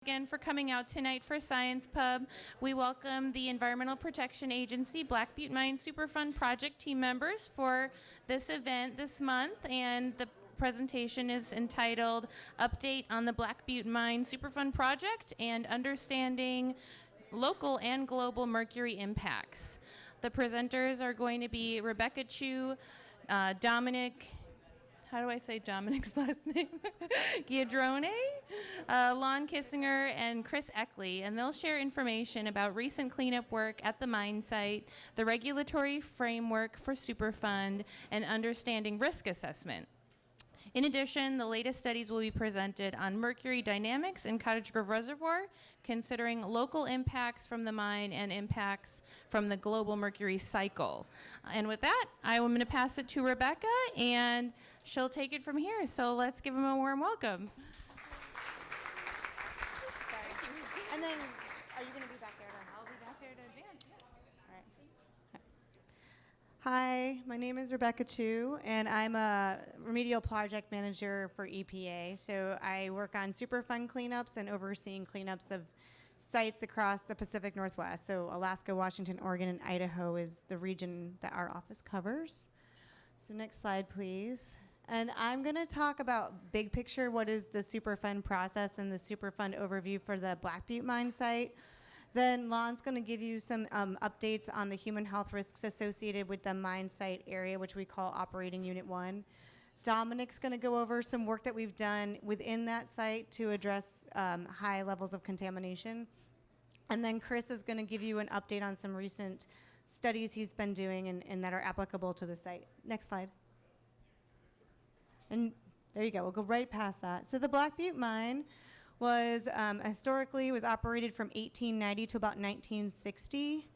Again for coming out tonight for Science Pub. We welcome the Environmental Protection Agency Black Butte Mine Superfund project team members for this event this month, and the presentation is entitled Update on the Black Butte Mine Superfund Project and Understanding Local and Global Mercury Impacts. The presenters are going to be Rebecca Chu, Dominic, how do I say Dominic's last name? Giaudrone, Lon Kissinger, and Chris Eckley, and they'll share information about recent cleanup work at the mine site, the regulatory framework for Superfund, and understanding risk assessment. In addition, the latest studies will be presented on mercury dynamics in Cottage Grove Reservoir, considering local impacts from the mine and impacts from the global mercury cycle. And with that, I'm going to pass it to Rebecca, and she'll take it from here. So let's give them a warm welcome. Sorry. And then, are you going to be back there? I'll be back there to advance. Yeah. All right. Hi, my name is Rebecca Chu, and I'm a remedial project manager for EPA. So I work on Superfund cleanups and overseeing cleanups of sites across the Pacific Northwest. So Alaska, Washington, Oregon, and Idaho is the region that our office covers. So next slide, please. And I'm going to talk about big picture, what is the Superfund process and the Superfund overview for the Black Butte mine site. Then Lon's going to give you some updates on the human health risks associated with the mine site area, which we call Operating Unit 1. Dominic's going to go over some work that we've done within that site to address high levels of contamination. And then Chris is going to give you an update on some recent studies he's been doing and that are applicable to the site. Next slide. And there you go. We'll go right past that. So the Black Butte mine was historically was operated from 1890 to about 1960,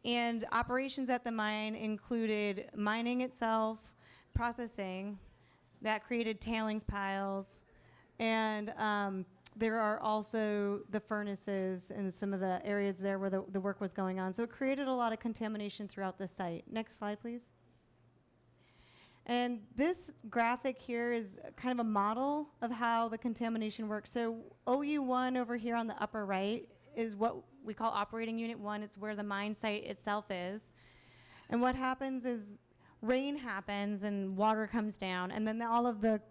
and operations at the mine included mining itself, processing, that created tailings piles, and there are also the furnaces and some of the areas there where the work was going on. So it created a lot of contamination throughout the site. Next slide, please. And this graphic here is kind of a model of how the contamination works. So OU1 over here on the upper right is what we call Operating Unit 1. It's where the mine site itself is. And what happens is rain happens and water comes down, and then all of the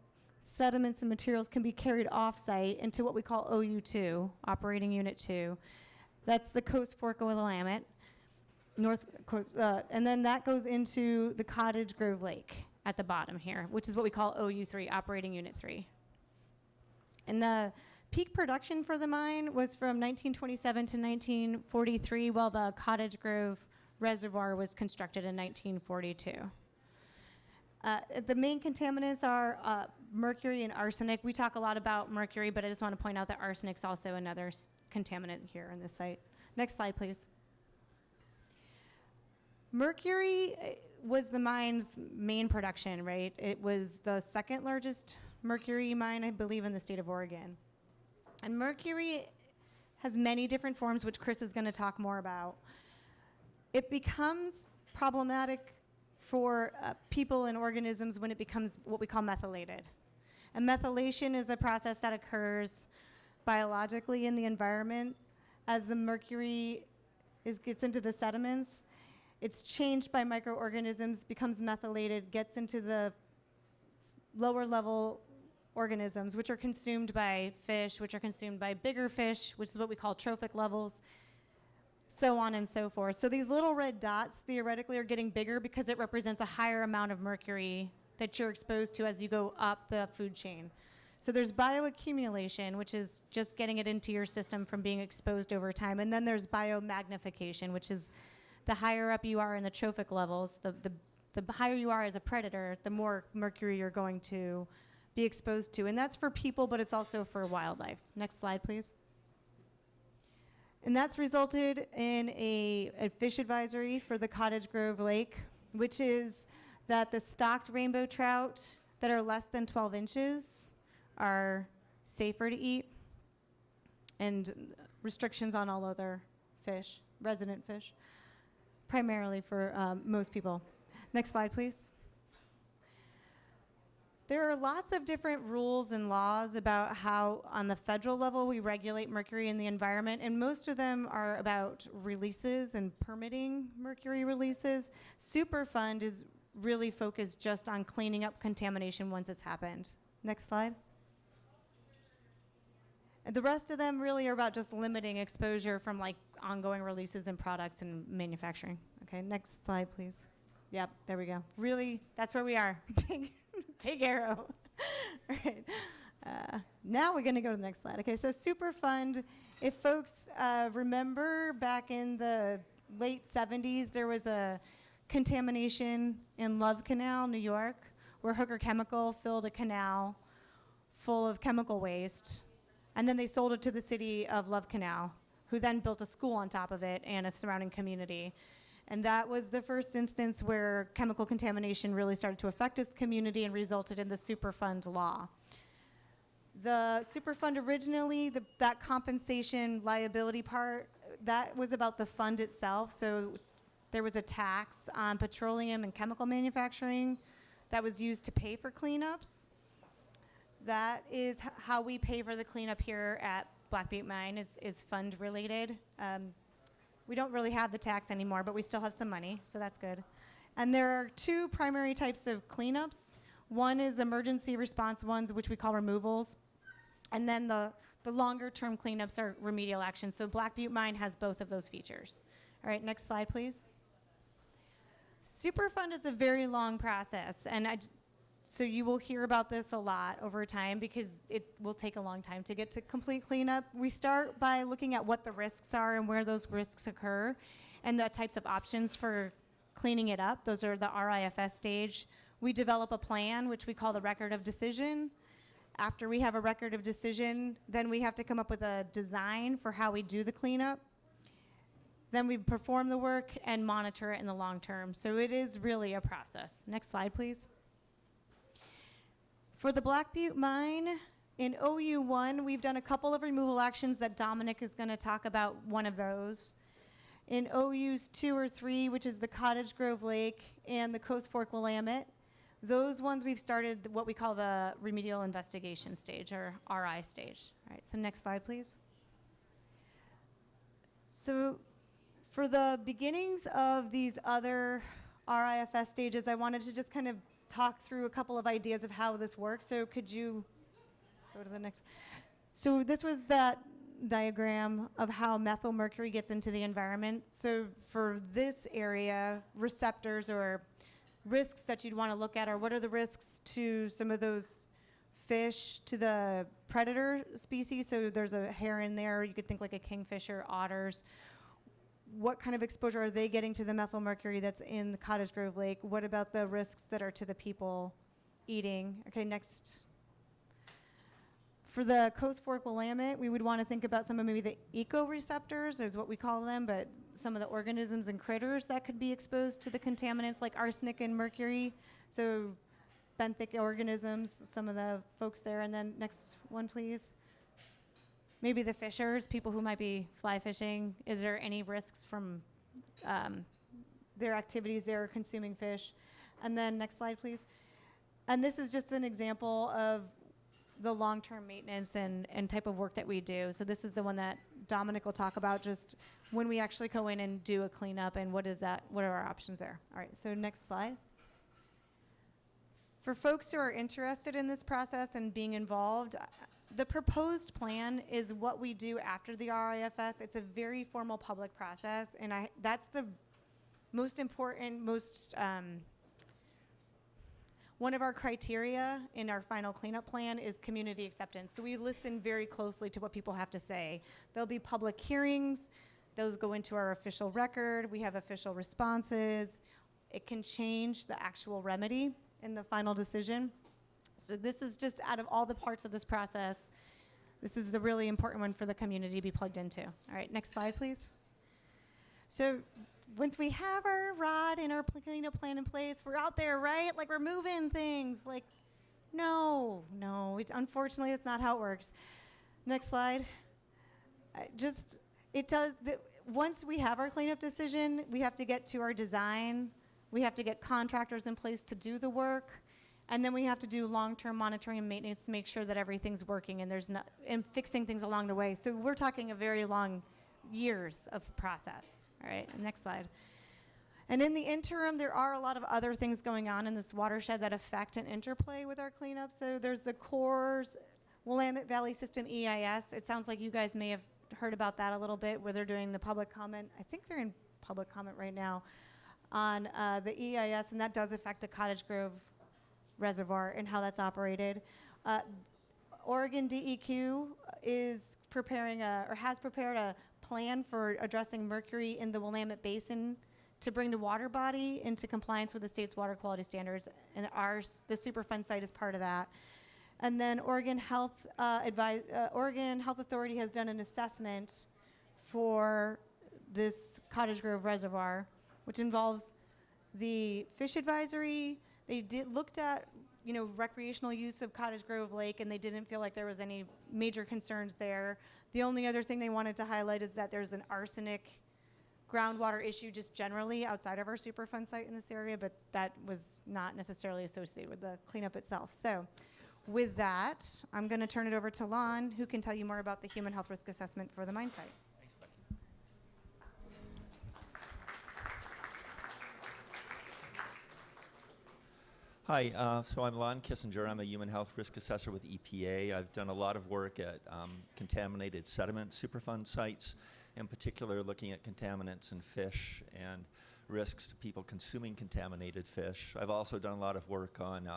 sediments and materials can be carried off-site into what we call OU2, Operating Unit 2. That's the Coast Fork of Willamette, north coast, and then that goes into the Cottage Grove Lake at the bottom here, which is what we call OU3, Operating Unit 3. And the peak production for the mine was from 1927 to 1943, while the Cottage Grove Reservoir was constructed in 1942. The main contaminants are mercury and arsenic. We talk a lot about mercury, but I just want to point out that arsenic's also another contaminant here in this site. Next slide, please. Mercury was the mine's main production, right? It was the second largest mercury mine, I believe, in the state of Oregon. And mercury has many different forms, which Chris is going to talk more about. It becomes problematic for people and organisms when it becomes what we call methylated. And methylation is a process that occurs biologically in the environment as the mercury gets into the sediments. It's changed by microorganisms, becomes methylated, gets into the lower level organisms, which are consumed by fish, which are consumed by bigger fish, which is what we call trophic levels, so on and so forth. So these little red dots theoretically are getting bigger because it represents a higher amount of mercury that you're exposed to as you go up the food chain. So there's bioaccumulation, which is just getting it into your system from being exposed over time. And then there's biomagnification, which is the higher up you are in the trophic levels, the higher you are as a predator, the more mercury you're going to be exposed to. And that's for people, but it's also for wildlife. Next slide, please. And that's resulted in a fish advisory for the Cottage Grove Lake, which is that the stocked rainbow trout that are less than 12 inches are safer to eat, and restrictions on all other fish, resident fish, primarily for most people. Next slide, please. There are lots of different rules and laws about how, on the federal level, we regulate mercury in the environment, and most of them are about releases and permitting mercury releases. Superfund is really focused just on cleaning up contamination once it's happened. Next slide. And the rest of them really are about just limiting exposure from like ongoing releases and products and manufacturing. Okay, next slide, please. Yep, there we go. Really, that's where we are. Big arrow. All right. Now we're going to go to the next slide. Okay, so Superfund, if folks remember back in the late 70s, there was a contamination in Love Canal, New York, where Hooker Chemical filled a canal full of chemical waste, and then they sold it to the city of Love Canal, who then built a school on top of it and a surrounding community. And that was the first instance where chemical contamination really started to affect its community and resulted in the Superfund law. The Superfund originally, that compensation liability part, that was about the fund itself. So there was a tax on petroleum and chemical manufacturing that was used to pay for cleanups. That is how we pay for the cleanup here at Black Butte Mine, is fund related. We don't really have the tax anymore, but we still have some money, so that's good. And there are two primary types of cleanups. One is emergency response ones, which we call removals. And then the longer term cleanups are remedial actions. So Black Butte Mine has both of those features. All right, next slide, please. Superfund is a very long process, and so you will hear about this a lot over time because it will take a long time to get to complete cleanup. We start by looking at what the risks are and where those risks occur and the types of options for cleaning it up. Those are the RIFS stage. We develop a plan, which we call the record of decision. After we have a record of decision, then we have to come up with a design for how we do the cleanup. Then we perform the work and monitor it in the long term. So it is really a process. Next slide, please. For the Black Butte Mine, in OU1, we've done a couple of removal actions that Dominic is going to talk about one of those. In OUs 2 or 3, which is the Cottage Grove Lake and the Coast Fork Willamette, those ones we've started what we call the remedial investigation stage, or RI stage. All right, so next slide, please. So for the beginnings of these other RIFS stages, I wanted to just kind of talk through a couple of ideas of how this works. So could you go to the next one? So this was that diagram of how methyl mercury gets into the environment. So for this area, receptors or risks that you'd want to look at are what are the risks to some of those fish, to the predator species. So there's a heron there. You could think like a kingfisher, otters. What kind of exposure are they getting to the methyl mercury that's in the Cottage Grove Lake? What about the risks that are to the people eating? Okay, next. For the Coast Fork Willamette, we would want to think about some of maybe the ecoreceptors, is what we call them, but some of the organisms and critters that could be exposed to the contaminants like arsenic and mercury. So benthic organisms, some of the folks there. And then next one, please. Maybe the fishers, people who might be fly fishing. Is there any risks from their activities there consuming fish? And then next slide, please. And this is just an example of the long-term maintenance and type of work that we do. So this is the one that Dominic will talk about, just when we actually go in and do a cleanup and what are our options there. All right, so next slide. For folks who are interested in this process and being involved, the proposed plan is what we do after the RIFS. It's a very formal public process, and that's the most important, one of our criteria in our final cleanup plan is community acceptance. So we listen very closely to what people have to say. There'll be public hearings. Those go into our official record. We have official responses. It can change the actual remedy in the final decision. So this is just out of all the parts of this process, this is the really important one for the community to be plugged into. All right, next slide, please. So once we have our ROD and our cleanup plan in place, we're out there, right? Like we're moving things. Like, no, unfortunately, that's not how it works. Next slide. Once we have our cleanup decision, we have to get to our design. We have to get contractors in place to do the work. And then we have to do long-term monitoring and maintenance to make sure that everything's working and there's not, and fixing things along the way. So we're talking a very long years of process. All right, next slide. And in the interim, there are a lot of other things going on in this watershed that affect and interplay with our cleanup. So there's the CORE's Willamette Valley System EIS. It sounds like you guys may have heard about that a little bit, where they're doing the public comment. I think they're in public comment right now on the EIS, and that does affect the Cottage Grove Reservoir and how that's operated. Oregon DEQ is preparing or has prepared a plan for addressing mercury in the Willamette Basin to bring the water body into compliance with the state's water quality standards, and the Superfund site is part of that. And then Oregon Health Authority has done an assessment for this Cottage Grove Reservoir, which involves the fish advisory. They looked at, recreational use of Cottage Grove Lake, and they didn't feel like there was any major concerns there. The only other thing they wanted to highlight is that there's an arsenic groundwater issue just generally outside of our Superfund site in this area, but that was not necessarily associated with the cleanup itself. So with that, I'm going to turn it over to Lon, who can tell you more about the human health risk assessment for the mine site. Hi, so I'm Lon Kissinger. I'm a human health risk assessor with EPA. I've done a lot of work at contaminated sediment Superfund sites, in particular looking at contaminants in fish and risks to people consuming contaminated fish. I've also done a lot of work on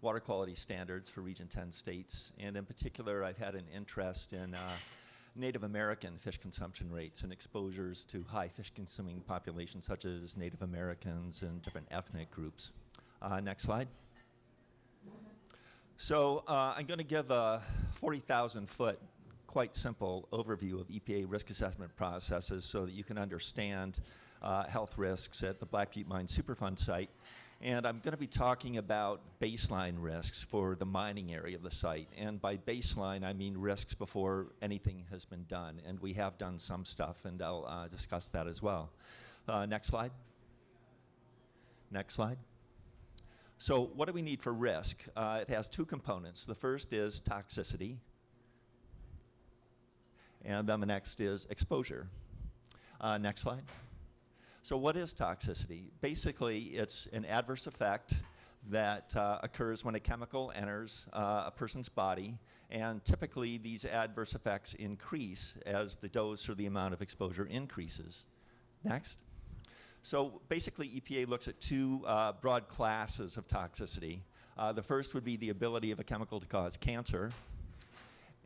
water quality standards for Region 10 states, and in particular I've had an interest in Native American fish consumption rates and exposures to high fish consuming populations such as Native Americans and different ethnic groups. Next slide. So I'm going to give a 40,000 foot, quite simple overview of EPA risk assessment processes so that you can understand health risks at the Black Butte Mine Superfund site. And I'm going to be talking about baseline risks for the mining area of the site. And by baseline, I mean risks before anything has been done. And we have done some stuff, and I'll discuss that as well. Next slide. Next slide. So what do we need for risk? It has two components. The first is toxicity, and then the next is exposure. Next slide. So what is toxicity? Basically, it's an adverse effect that occurs when a chemical enters a person's body, and typically these adverse effects increase as the dose or the amount of exposure increases. Next. So basically, EPA looks at two broad classes of toxicity. The first would be the ability of a chemical to cause cancer.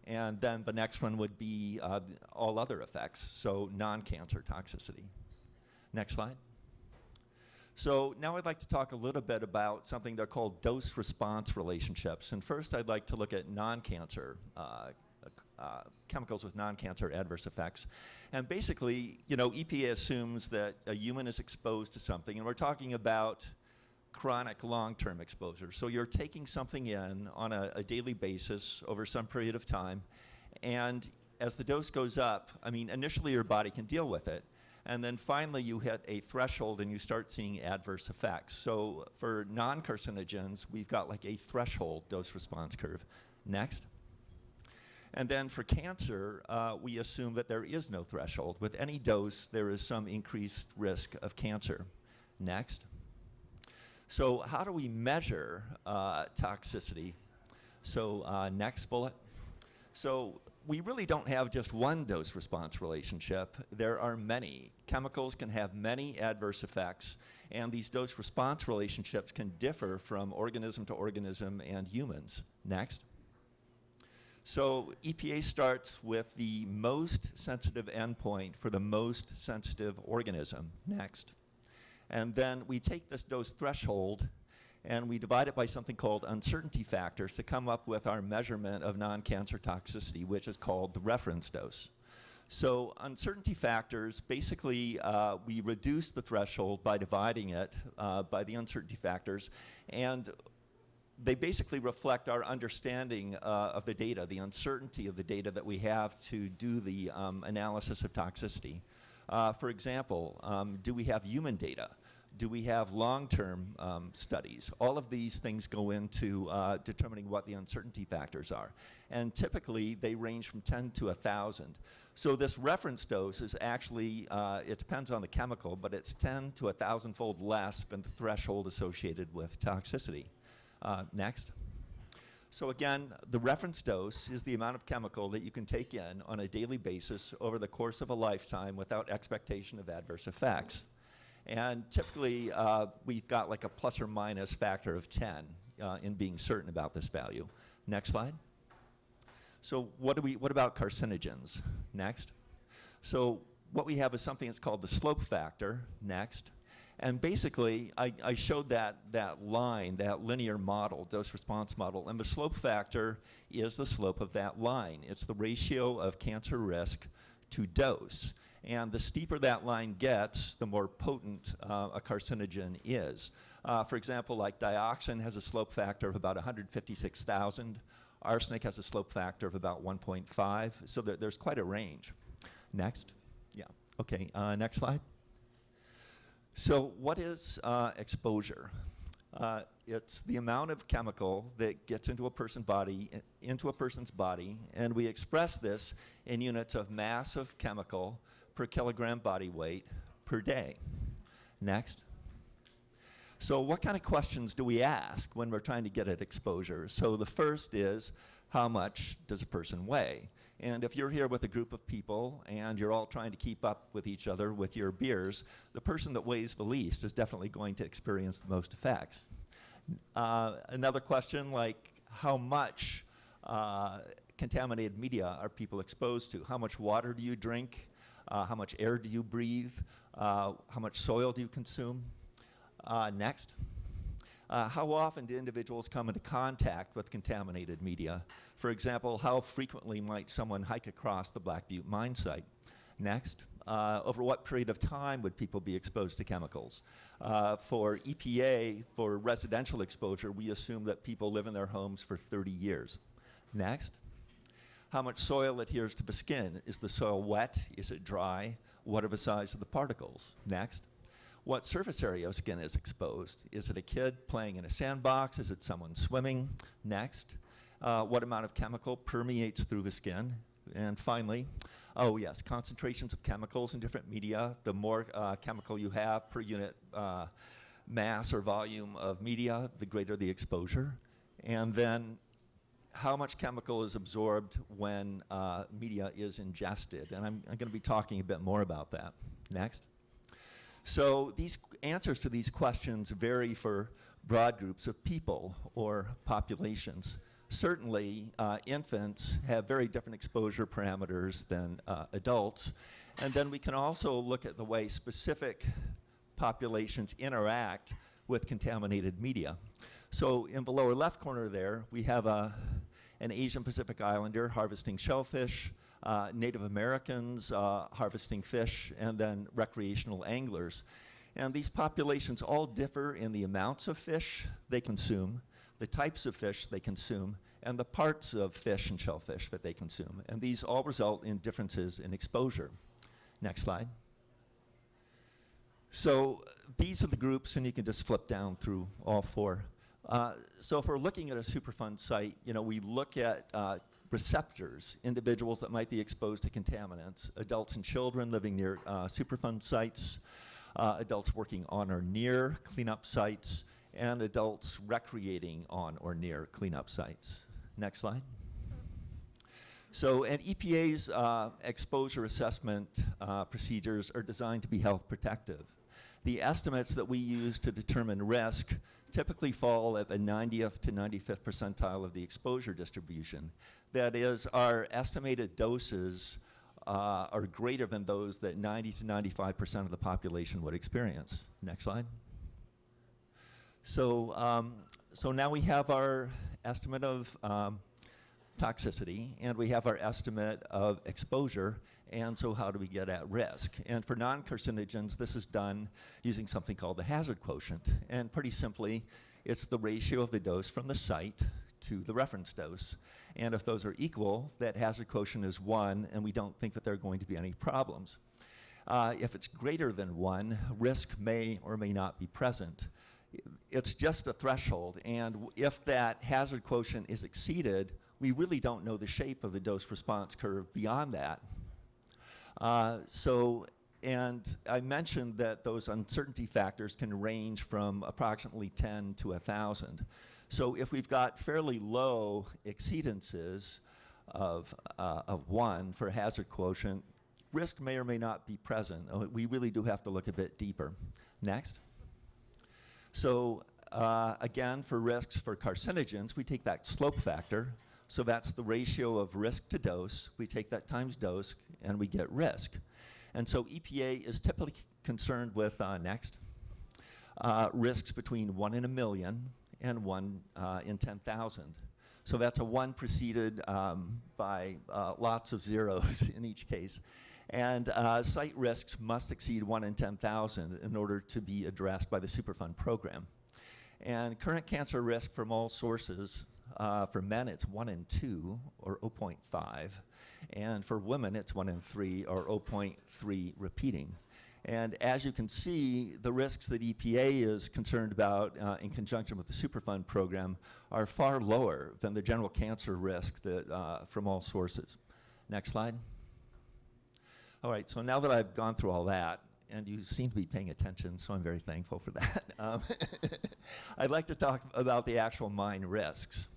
And then the next one would be all other effects, so non-cancer toxicity. Next slide. So now I'd like to talk a little bit about something they're called dose-response relationships. And first, I'd like to look at non-cancer chemicals with non-cancer adverse effects. And basically, EPA assumes that a human is exposed to something, and we're talking about chronic long-term exposure. So you're taking something in on a daily basis over some period of time, and as the dose goes up, initially your body can deal with it, and then finally you hit a threshold and you start seeing adverse effects. So for non-carcinogens, we've got like a threshold dose-response curve. Next. And then for cancer, we assume that there is no threshold. With any dose, there is some increased risk of cancer. Next. So how do we measure toxicity? So next bullet. So we really don't have just one dose-response relationship. There are many. Chemicals can have many adverse effects, and these dose-response relationships can differ from organism to organism and humans. Next. So EPA starts with the most sensitive endpoint for the most sensitive organism. Next. And then we take this dose threshold and we divide it by something called uncertainty factors to come up with our measurement of non-cancer toxicity, which is called the reference dose. So uncertainty factors, basically we reduce the threshold by dividing it by the uncertainty factors, and they basically reflect our understanding of the data, the uncertainty of the data that we have to do the analysis of toxicity. For example, do we have human data? Do we have long-term studies? All of these things go into determining what the uncertainty factors are. And typically, they range from 10 to 1,000. So this reference dose is actually, it depends on the chemical, but it's 10 to 1,000-fold less than the threshold associated with toxicity. Next. So again, the reference dose is the amount of chemical that you can take in on a daily basis over the course of a lifetime without expectation of adverse effects. And typically, we've got like a plus or minus factor of 10 in being certain about this value. Next slide. So what about carcinogens? Next. So what we have is something that's called the slope factor. Next. And basically, I showed that line, that linear model, dose-response model, and the slope factor is the slope of that line. It's the ratio of cancer risk to dose. And the steeper that line gets, the more potent a carcinogen is. For example, like dioxin has a slope factor of about 156,000. Arsenic has a slope factor of about 1.5. So there's quite a range. Next. Yeah. Okay. Next slide. So what is exposure? It's the amount of chemical that gets into a person's body, and we express this in units of mass of chemical per kilogram body weight per day. Next. So what kind of questions do we ask when we're trying to get at exposure? So the first is, how much does a person weigh? And if you're here with a group of people and you're all trying to keep up with each other with your beers, the person that weighs the least is definitely going to experience the most effects. Another question like, how much contaminated media are people exposed to? How much water do you drink? How much air do you breathe? How much soil do you consume? Next. How often do individuals come into contact with contaminated media? For example, how frequently might someone hike across the Black Butte mine site? Next. Over what period of time would people be exposed to chemicals? For EPA, for residential exposure, we assume that people live in their homes for 30 years. Next. How much soil adheres to the skin? Is the soil wet? Is it dry? What are the size of the particles? Next. What surface area of skin is exposed? Is it a kid playing in a sandbox? Is it someone swimming? Next. What amount of chemical permeates through the skin? And finally, oh yes, concentrations of chemicals in different media. The more chemical you have per unit mass or volume of media, the greater the exposure. And then how much chemical is absorbed when media is ingested. And I'm going to be talking a bit more about that. Next. So these answers to these questions vary for broad groups of people or populations. Certainly, infants have very different exposure parameters than adults. And then we can also look at the way specific populations interact with contaminated media. So in the lower left corner there, we have an Asian Pacific Islander harvesting shellfish, Native Americans harvesting fish, and then recreational anglers. And these populations all differ in the amounts of fish they consume, the types of fish they consume, and the parts of fish and shellfish that they consume. And these all result in differences in exposure. Next slide. So these are the groups, and you can just flip down through all four. So if we're looking at a Superfund site, we look at receptors, individuals that might be exposed to contaminants, adults and children living near Superfund sites, adults working on or near cleanup sites, and adults recreating on or near cleanup sites. Next slide. So, and EPA's exposure assessment procedures are designed to be health protective. The estimates that we use to determine risk typically fall at the 90th to 95th percentile of the exposure distribution. That is, our estimated doses are greater than those that 90 to 95% of the population would experience. Next slide. So, so now we have our estimate of toxicity, and we have our estimate of exposure, and so how do we get at risk? And for non-carcinogens, this is done using something called the hazard quotient. And pretty simply, it's the ratio of the dose from the site to the reference dose. And if those are equal, that hazard quotient is 1, and we don't think that there are going to be any problems. If it's greater than 1, risk may or may not be present. It's just a threshold, and if that hazard quotient is exceeded, we really don't know the shape of the dose-response curve beyond that. And I mentioned that those uncertainty factors can range from approximately 10 to 1,000. So if we've got fairly low exceedances of 1 for hazard quotient, risk may or may not be present. We really do have to look a bit deeper. Next. So again, for risks for carcinogens, we take that slope factor. So that's the ratio of risk to dose. We take that times dose, and we get risk. And so EPA is typically concerned with, next, risks between 1 in a million and 1 in 10,000. So that's a 1 preceded by lots of zeros in each case. And site risks must exceed 1 in 10,000 in order to be addressed by the Superfund program. And current cancer risk from all sources, for men it's 1 in 2, or 0.5. And for women it's 1 in 3, or 0.3 repeating. And as you can see, the risks that EPA is concerned about in conjunction with the Superfund program are far lower than the general cancer risk that, from all sources. Next slide. All right, so now that I've gone through all that, and you seem to be paying attention, so I'm very thankful for that. I'd like to talk about the actual mine risks.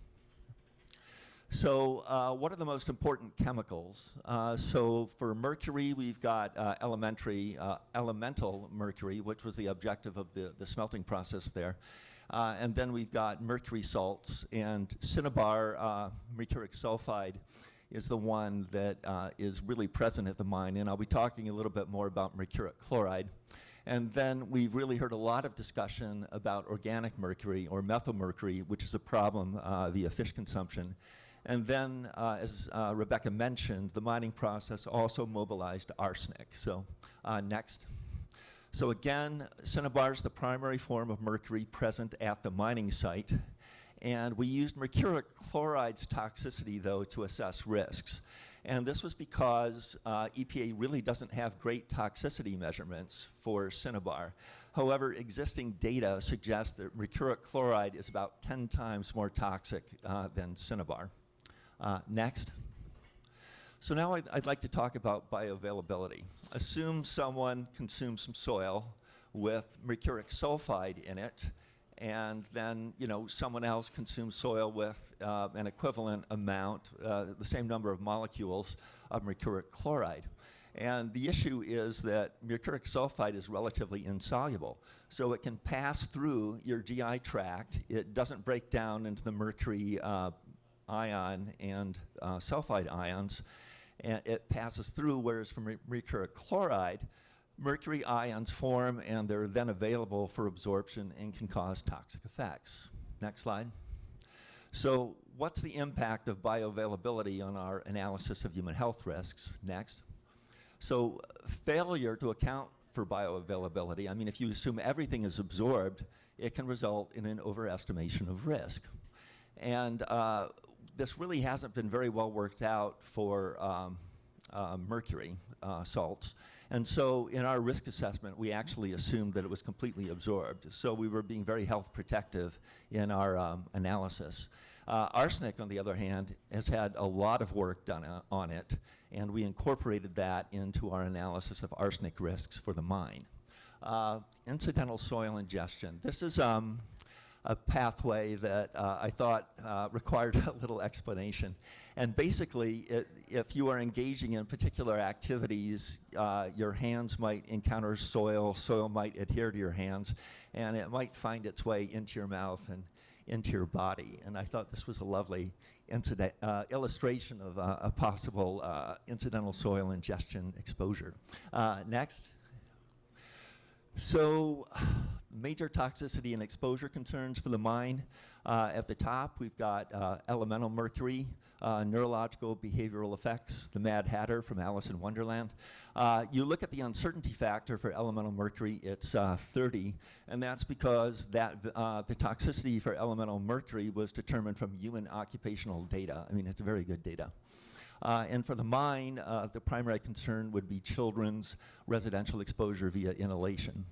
So what are the most important chemicals? So for mercury, we've got elemental mercury, which was the objective of the smelting process there. And then we've got mercury salts, and cinnabar mercuric sulfide is the one that is really present at the mine, and I'll be talking a little bit more about mercuric chloride. And then we've really heard a lot of discussion about organic mercury, or methylmercury, which is a problem via fish consumption. And then, as Rebecca mentioned, the mining process also mobilized arsenic. So next. So again, cinnabar is the primary form of mercury present at the mining site. And we used mercuric chloride's toxicity, though, to assess risks. And this was because EPA really doesn't have great toxicity measurements for cinnabar. However, existing data suggests that mercuric chloride is about 10 times more toxic than cinnabar. Next. So now I'd like to talk about bioavailability. Assume someone consumes some soil with mercuric sulfide in it, and then someone else consumes soil with an equivalent amount, the same number of molecules of mercuric chloride. And the issue is that mercuric sulfide is relatively insoluble. So it can pass through your GI tract. It doesn't break down into the mercury ion and sulfide ions. And it passes through, whereas for mercuric chloride, mercury ions form, and they're then available for absorption and can cause toxic effects. Next slide. So what's the impact of bioavailability on our analysis of human health risks? Next. So failure to account for bioavailability, I mean, if you assume everything is absorbed, it can result in an overestimation of risk. And this really hasn't been very well worked out for mercury salts. And so in our risk assessment, we actually assumed that it was completely absorbed. So we were being very health protective in our analysis. Arsenic, on the other hand, has had a lot of work done on it, and we incorporated that into our analysis of arsenic risks for the mine. Incidental soil ingestion. This is a pathway that I thought required a little explanation. And basically, if you are engaging in particular activities, your hands might encounter soil, soil might adhere to your hands, and it might find its way into your mouth and into your body. And I thought this was a lovely illustration of a possible incidental soil ingestion exposure. Next. So, major toxicity and exposure concerns for the mine. At the top, we've got elemental mercury, neurological behavioral effects, the Mad Hatter from Alice in Wonderland. You look at the uncertainty factor for elemental mercury, it's 30, and that's because the toxicity for elemental mercury was determined from human occupational data. I mean, it's very good data. And for the mine, the primary concern would be children's residential exposure via inhalation.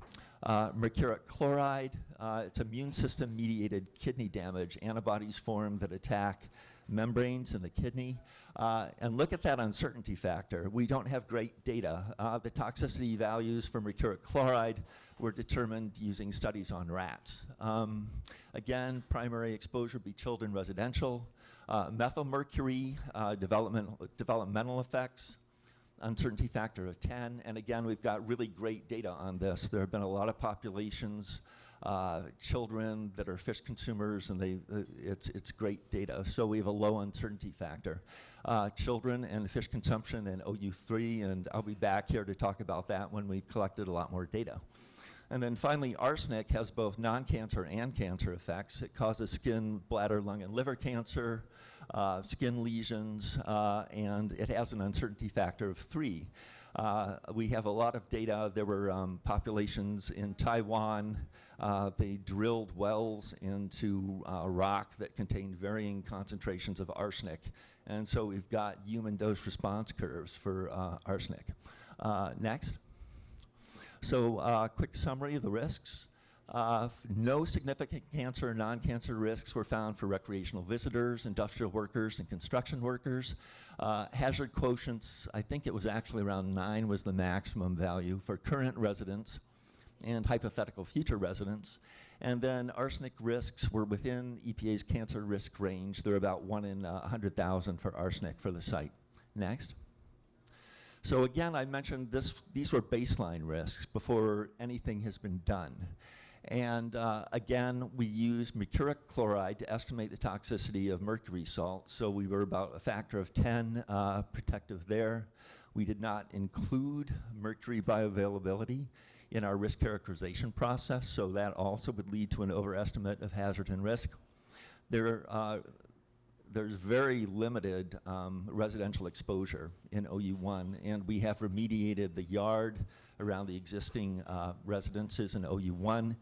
Mercuric chloride, it's immune system mediated kidney damage. Antibodies form that attack membranes in the kidney. And look at that uncertainty factor. We don't have great data. The toxicity values for mercuric chloride were determined using studies on rats. Again, primary exposure would be children residential. Methylmercury, developmental effects, uncertainty factor of 10. And again, we've got really great data on this. There have been a lot of populations, children that are fish consumers, and it's great data. So we have a low uncertainty factor. Children and fish consumption and OU3, and I'll be back here to talk about that when we've collected a lot more data. And then finally, arsenic has both non-cancer and cancer effects. It causes skin, bladder, lung, and liver cancer, skin lesions, and it has an uncertainty factor of 3. We have a lot of data. There were populations in Taiwan. They drilled wells into rock that contained varying concentrations of arsenic. And so we've got human dose response curves for arsenic. Next. So quick summary of the risks. No significant cancer or non-cancer risks were found for recreational visitors, industrial workers, and construction workers. Hazard quotients, I think it was actually around 9 was the maximum value for current residents and hypothetical future residents. And then arsenic risks were within EPA's cancer risk range. They're about 1 in 100,000 for arsenic for the site. Next. So again, I mentioned these were baseline risks before anything has been done. And again, we used mercuric chloride to estimate the toxicity of mercury salt. So we were about a factor of 10 protective there. We did not include mercury bioavailability in our risk characterization process, so that also would lead to an overestimate of hazard and risk. There's very limited residential exposure in OU1, and we have remediated the yard around the existing residences in OU1.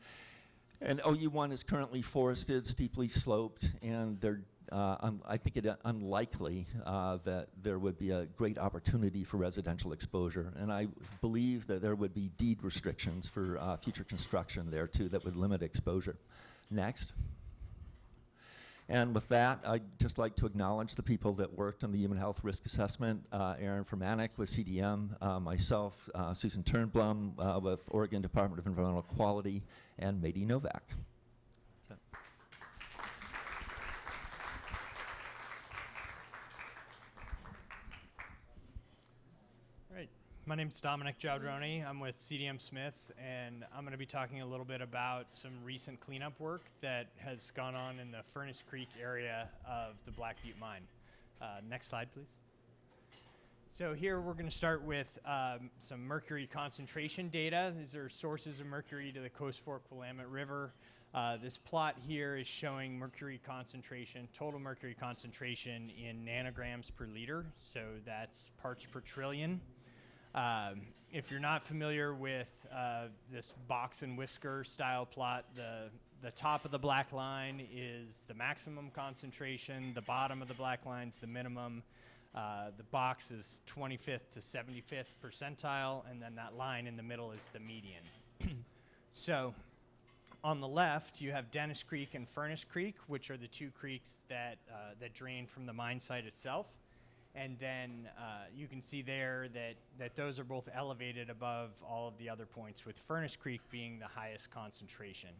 And OU1 is currently forested, steeply sloped, and I think it unlikely that there would be a great opportunity for residential exposure. And I believe that there would be deed restrictions for future construction there too that would limit exposure. Next. And with that, I'd just like to acknowledge the people that worked on the human health risk assessment, Aaron Fermanic with CDM, myself, Susan Turnblum with Oregon Department of Environmental Quality, and Mady Novak. My name is Dominic Giaudrone. I'm with CDM Smith, and I'm going to be talking a little bit about some recent cleanup work that has gone on in the Furnace Creek area of the Black Butte mine. Next slide, please. So here we're going to start with some mercury concentration data. These are sources of mercury to the Coast Fork Willamette River. This plot here is showing mercury concentration, total mercury concentration in nanograms per liter. So that's parts per trillion. If you're not familiar with this box and whisker style plot, the top of the black line is the maximum concentration, the bottom of the black line is the minimum, the box is 25th to 75th percentile, and then that line in the middle is the median. So on the left, you have Dennis Creek and Furnace Creek, which are the two creeks that drain from the mine site itself. And then you can see there that those are both elevated above all of the other points, with Furnace Creek being the highest concentration.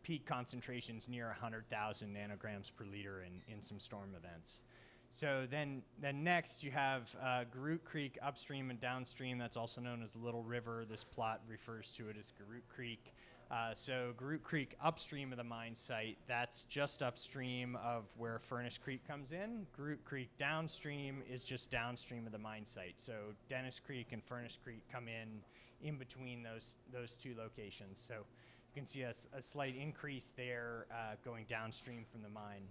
Peak concentrations near 100,000 nanograms per liter in some storm events. So then next you have Garroot Creek upstream and downstream. That's also known as Little River. This plot refers to it as Garroot Creek. So Garroot Creek upstream of the mine site, that's just upstream of where Furnace Creek comes in. Garroot Creek downstream is just downstream of the mine site. So Dennis Creek and Furnace Creek come in between those two locations. So you can see a slight increase there going downstream from the mine.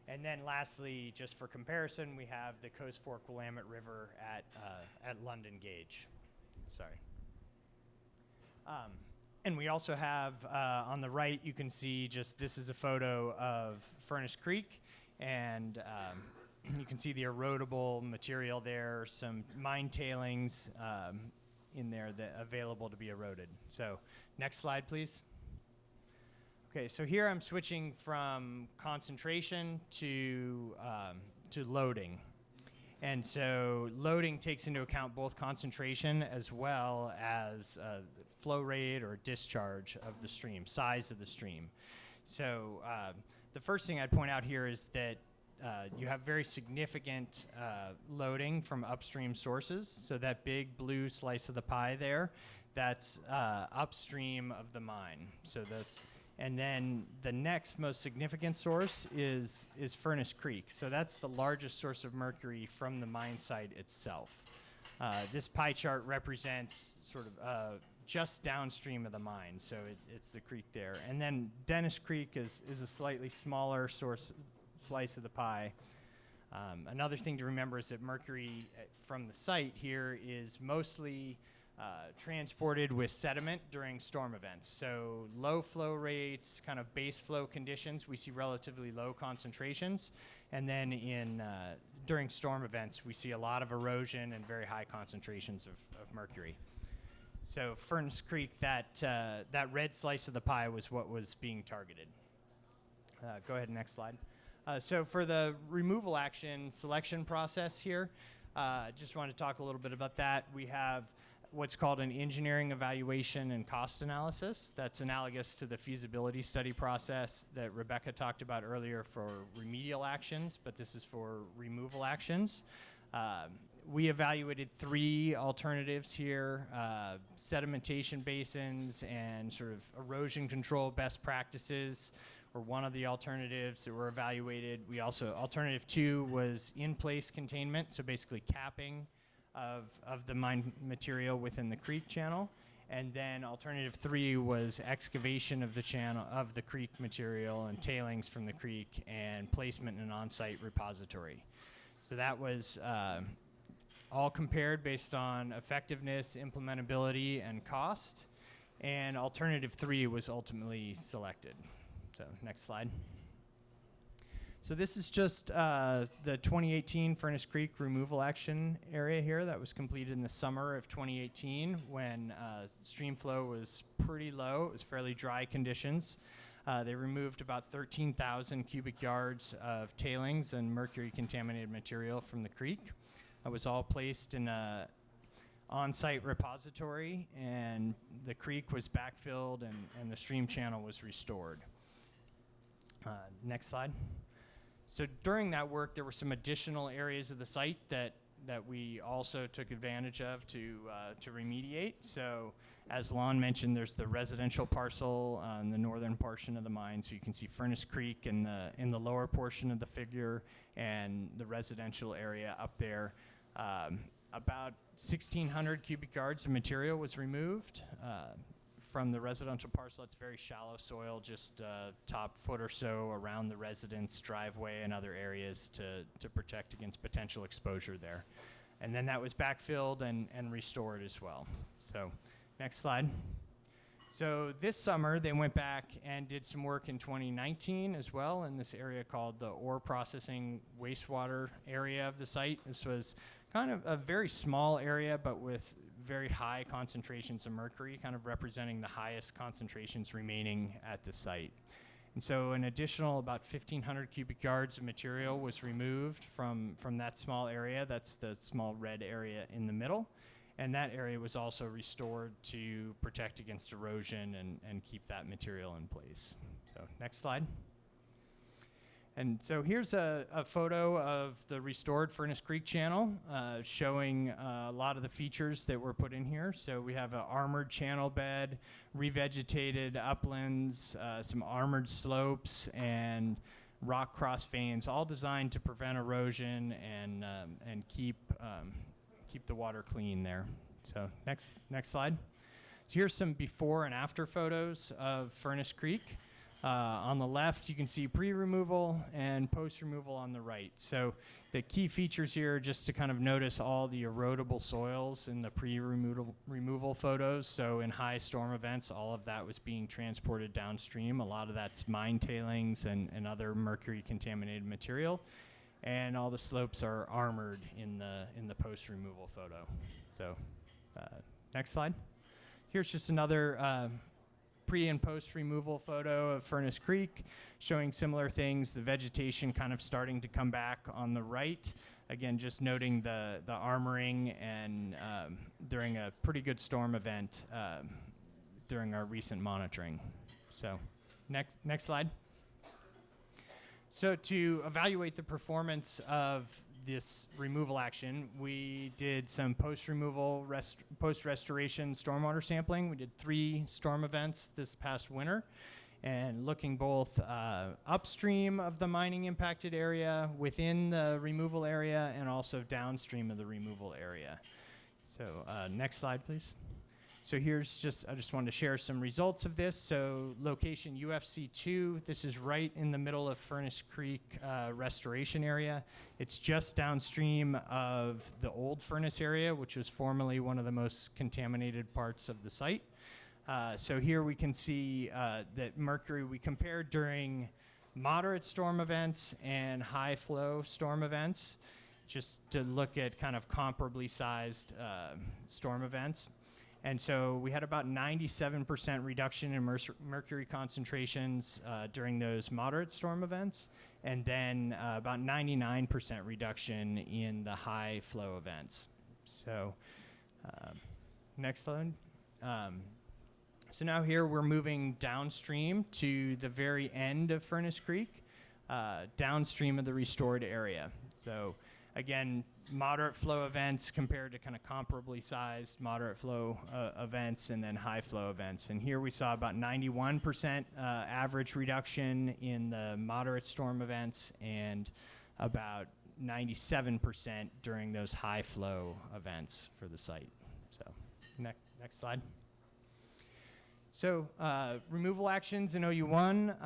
And then lastly, just for comparison, we have the Coast Fork Willamette River at London Gauge. Sorry. And we also have, on the right, you can see this is a photo of Furnace Creek. And you can see the erodible material there, some mine tailings in there that available to be eroded. So next slide, please. Okay, so here I'm switching from concentration to loading. And so loading takes into account both concentration as well as flow rate or discharge of the stream, size of the stream. So the first thing I'd point out here is that you have very significant loading from upstream sources. So that big blue slice of the pie there, that's upstream of the mine. So that's, and then the next most significant source is Furnace Creek. So that's the largest source of mercury from the mine site itself. This pie chart represents sort of just downstream of the mine, so it's the creek there. And then Dennis Creek is a slightly smaller slice of the pie. Another thing to remember is that mercury from the site here is mostly transported with sediment during storm events. So low flow rates, kind of base flow conditions, we see relatively low concentrations. And then during storm events, we see a lot of erosion and very high concentrations of mercury. So Furnace Creek, that red slice of the pie was what was being targeted. Go ahead, next slide. So for the removal action selection process here, just want to talk a little bit about that. We have what's called an engineering evaluation and cost analysis. That's analogous to the feasibility study process that Rebecca talked about earlier for remedial actions, but this is for removal actions. We evaluated 3 alternatives here, sedimentation basins and sort of erosion control best practices were one of the alternatives that were evaluated. We also, alternative 2 was in-place containment, so basically capping of the mine material within the creek channel. And then alternative 3 was excavation of the channel, of the creek material and tailings from the creek and placement in an on-site repository. So that was all compared based on effectiveness, implementability, and cost. And alternative 3 was ultimately selected. So next slide. So this is just the 2018 Furnace Creek removal action area here that was completed in the summer of 2018 when stream flow was pretty low. It was fairly dry conditions. They removed about 13,000 cubic yards of tailings and mercury contaminated material from the creek. It was all placed in a on-site repository, and the creek was backfilled and the stream channel was restored. Next slide. So during that work, there were some additional areas of the site that we also took advantage of to remediate. So as Lon mentioned, there's the residential parcel in the northern portion of the mine. So you can see Furnace Creek in the lower portion of the figure and the residential area up there. About 1,600 cubic yards of material was removed from the residential parcel. It's very shallow soil, just top foot or so around the residence driveway and other areas to protect against potential exposure there. And then that was backfilled and restored as well. So next slide. So this summer they went back and did some work in 2019 as well in this area called the ore processing wastewater area of the site. This was kind of a very small area, but with very high concentrations of mercury, kind of representing the highest concentrations remaining at the site. And so an additional about 1,500 cubic yards of material was removed from that small area. That's the small red area in the middle. And that area was also restored to protect against erosion and keep that material in place. So next slide. And so here's a photo of the restored Furnace Creek channel showing a lot of the features that were put in here. So we have an armored channel bed, revegetated uplands, some armored slopes, and rock cross veins, all designed to prevent erosion and keep the water clean there. So next slide. So here's some before and after photos of Furnace Creek. On the left, you can see pre-removal and post-removal on the right. So the key features here, just to kind of notice all the erodible soils in the pre-removal photos. So in high storm events, all of that was being transported downstream. A lot of that's mine tailings and other mercury-contaminated material. and all the slopes are armored in the post-removal photo. So next slide. Here's just another pre and post removal photo of Furnace Creek, showing similar things, the vegetation kind of starting to come back on the right. Again, just noting the armoring and during a pretty good storm event during our recent monitoring. So next slide. So to evaluate the performance of this removal action, we did some post-removal, post-restoration stormwater sampling. We did 3 storm events this past winter, and looking both upstream of the mining impacted area, within the removal area, and also downstream of the removal area. So next slide, please. So here's I just wanted to share some results of this. So location UFC2, this is right in the middle of Furnace Creek restoration area. It's just downstream of the old furnace area, which was formerly one of the most contaminated parts of the site. So here we can see that mercury, we compared during moderate storm events and high flow storm events, just to look at kind of comparably sized storm events. And so we had about 97% reduction in mercury concentrations during those moderate storm events, and then about 99% reduction in the high flow events. So next slide. So now here we're moving downstream to the very end of Furnace Creek, downstream of the restored area. So again, moderate flow events compared to kind of comparably sized moderate flow events, and then high flow events. And here we saw about 91% average reduction in the moderate storm events, and about 97% during those high flow events for the site. So next slide. So removal actions in OU1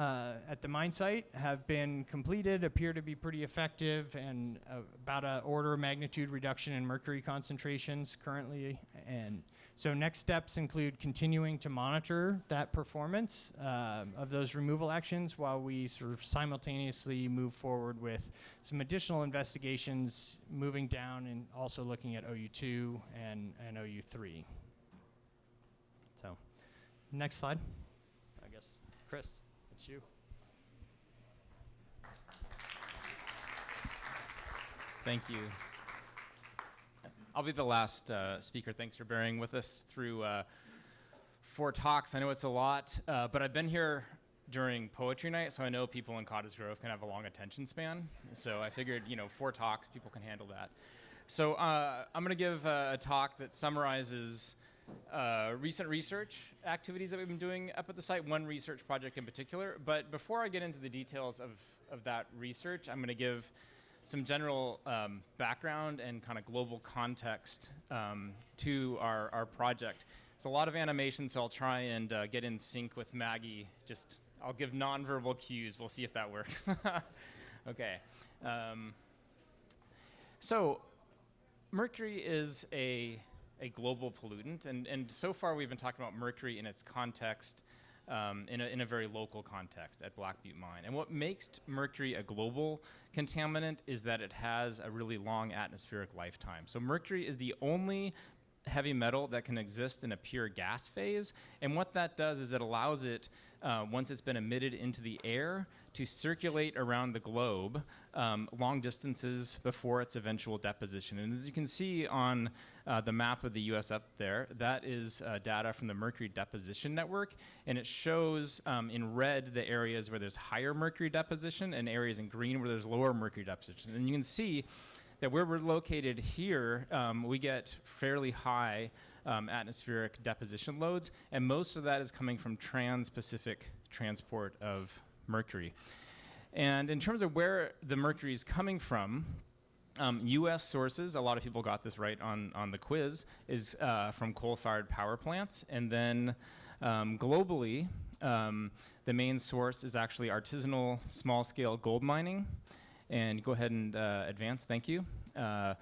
at the mine site have been completed, appear to be pretty effective, and about an order of magnitude reduction in mercury concentrations currently. And so next steps include continuing to monitor that performance of those removal actions while we sort of simultaneously move forward with some additional investigations, moving down and also looking at OU2 and OU3. Next slide. I guess, Chris, it's you. Thank you. I'll be the last speaker. Thanks for bearing with us through 4 talks. I know it's a lot, but I've been here during poetry night, so I know people in Cottage Grove can have a long attention span. So I figured, 4 talks, people can handle that. So I'm going to give a talk that summarizes recent research activities that we've been doing up at the site, one research project in particular. But before I get into the details of that research, I'm going to give some general background and kind of global context to our project. It's a lot of animation, so I'll try and get in sync with Maggie. I'll give nonverbal cues. We'll see if that works. Okay. So mercury is a global pollutant, and so far we've been talking about mercury in its context, in a very local context at Black Butte Mine. And what makes mercury a global contaminant is that it has a really long atmospheric lifetime. So mercury is the only heavy metal that can exist in a pure gas phase, and what that does is it allows it, once it's been emitted into the air, to circulate around the globe long distances before its eventual deposition. And as you can see on the map of the US up there, that is data from the Mercury Deposition Network, and it shows in red the areas where there's higher mercury deposition and areas in green where there's lower mercury deposition. And you can see that where we're located here, we get fairly high atmospheric deposition loads, and most of that is coming from trans-Pacific transport of mercury. And in terms of where the mercury is coming from, U.S. sources, a lot of people got this right on the quiz, is from coal-fired power plants. And then globally, the main source is actually artisanal small-scale gold mining. And go ahead and advance, thank you. Now,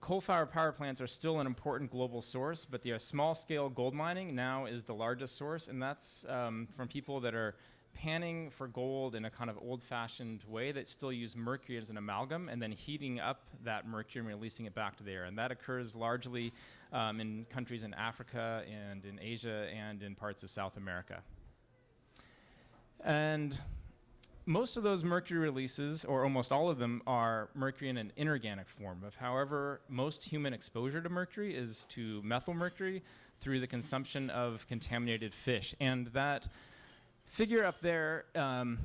coal-fired power plants are still an important global source, but the small-scale gold mining now is the largest source, and that's from people that are panning for gold in a kind of old-fashioned way that still use mercury as an amalgam and then heating up that mercury and releasing it back to the air. And that occurs largely in countries in Africa and in Asia and in parts of South America. And most of those mercury releases, or almost all of them, are mercury in an inorganic form. However, most human exposure to mercury is to methylmercury through the consumption of contaminated fish. And that figure up there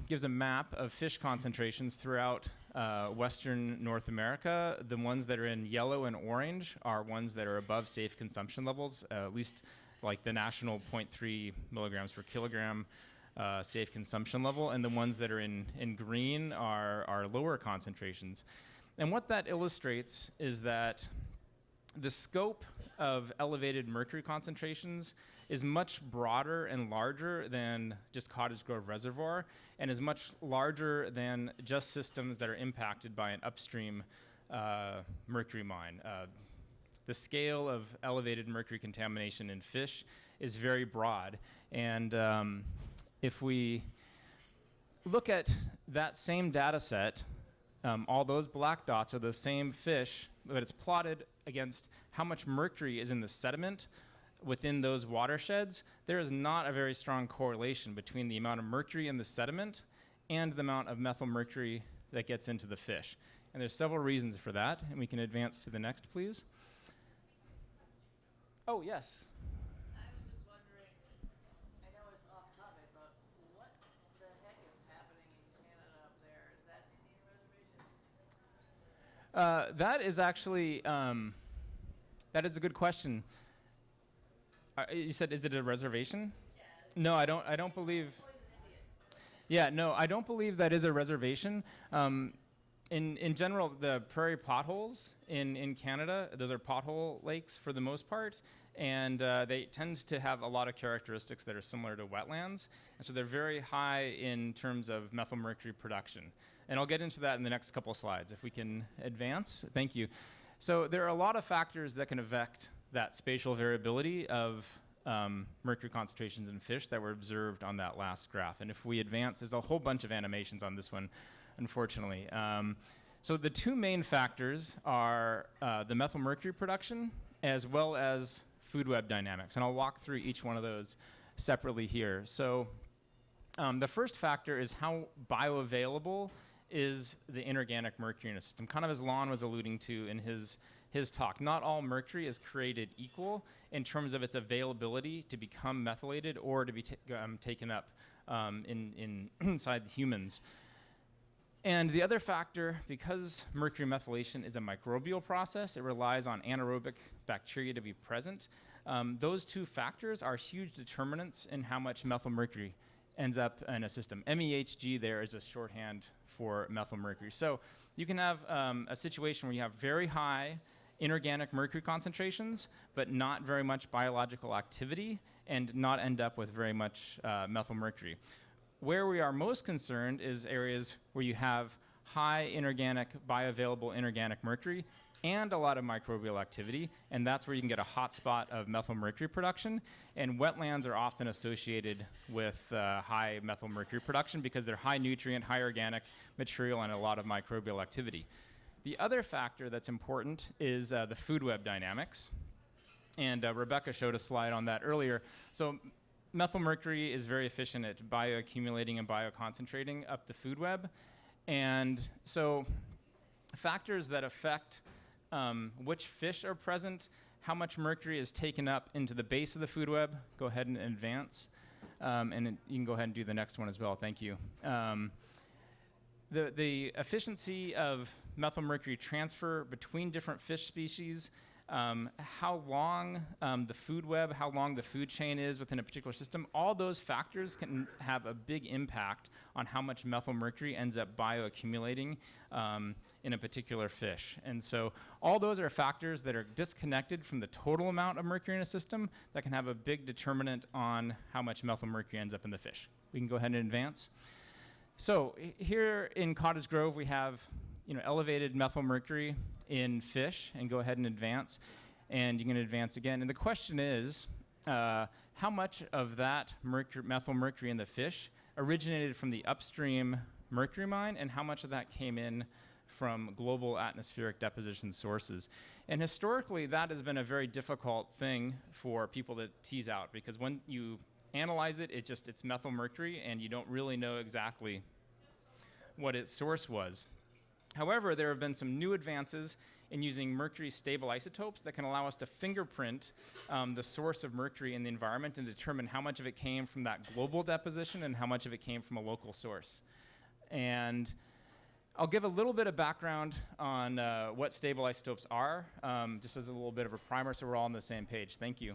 gives a map of fish concentrations throughout Western North America. The ones that are in yellow and orange are ones that are above safe consumption levels, at least like the national 0.3 milligrams per kilogram safe consumption level, and the ones that are in green are lower concentrations. And what that illustrates is that the scope of elevated mercury concentrations is much broader and larger than just Cottage Grove Reservoir, and is much larger than just systems that are impacted by an upstream mercury mine. The scale of elevated mercury contamination in fish is very broad, and if we look at that same data set, all those black dots are those same fish, but it's plotted against how much mercury is in the sediment within those watersheds. There is not a very strong correlation between the amount of mercury in the sediment and the amount of methylmercury that gets into the fish. And there's several reasons for that, and we can advance to the next, please. Oh, yes. I was just wondering, I know it's off topic, but what the heck is happening in Canada up there? Is that Indian reservation? That is actually, that is a good question. You said, is it a reservation? Yeah. No, I don't believe. Yeah, no, I don't believe that is a reservation. In general, the prairie potholes in Canada, those are pothole lakes for the most part, and they tend to have a lot of characteristics that are similar to wetlands, and so they're very high in terms of methylmercury production. And I'll get into that in the next couple slides. If we can advance, thank you. So there are a lot of factors that can affect that spatial variability of mercury concentrations in fish that were observed on that last graph. And if we advance, there's a whole bunch of animations on this one, unfortunately. So the two main factors are the methylmercury production as well as food web dynamics. And I'll walk through each one of those separately here. So the first factor is how bioavailable is the inorganic mercury in a system, kind of as Lon was alluding to in his talk. Not all mercury is created equal in terms of its availability to become methylated or to be taken up inside humans. And the other factor, because mercury methylation is a microbial process, it relies on anaerobic bacteria to be present. Those two factors are huge determinants in how much methylmercury ends up in a system. MEHG there is a shorthand for methylmercury. So you can have a situation where you have very high inorganic mercury concentrations, but not very much biological activity, and not end up with very much methylmercury. Where we are most concerned is areas where you have high inorganic, bioavailable inorganic mercury and a lot of microbial activity, and that's where you can get a hotspot of methylmercury production. And wetlands are often associated with high methylmercury production because they're high nutrient, high organic material, and a lot of microbial activity. The other factor that's important is the food web dynamics. And Rebecca showed a slide on that earlier. So methylmercury is very efficient at bioaccumulating and bioconcentrating up the food web. And so factors that affect which fish are present, how much mercury is taken up into the base of the food web. Go ahead and advance. And then you can go ahead and do the next one as well. Thank you. The efficiency of methylmercury transfer between different fish species, how long the food web, how long the food chain is within a particular system, all those factors can have a big impact on how much methylmercury ends up bioaccumulating in a particular fish. And so all those are factors that are disconnected from the total amount of mercury in a system that can have a big determinant on how much methylmercury ends up in the fish. We can go ahead and advance. So here in Cottage Grove, we have elevated methylmercury in fish, and go ahead and advance, and you can advance again. And the question is, how much of that methylmercury in the fish originated from the upstream Mercury mine and how much of that came in from global atmospheric deposition sources. And historically, that has been a very difficult thing for people to tease out, because when you analyze it, it's methyl mercury, and you don't really know exactly what its source was. However, there have been some new advances in using mercury stable isotopes that can allow us to fingerprint the source of mercury in the environment and determine how much of it came from that global deposition and how much of it came from a local source. And I'll give a little bit of background on what stable isotopes are, just as a little bit of a primer so we're all on the same page. Thank you.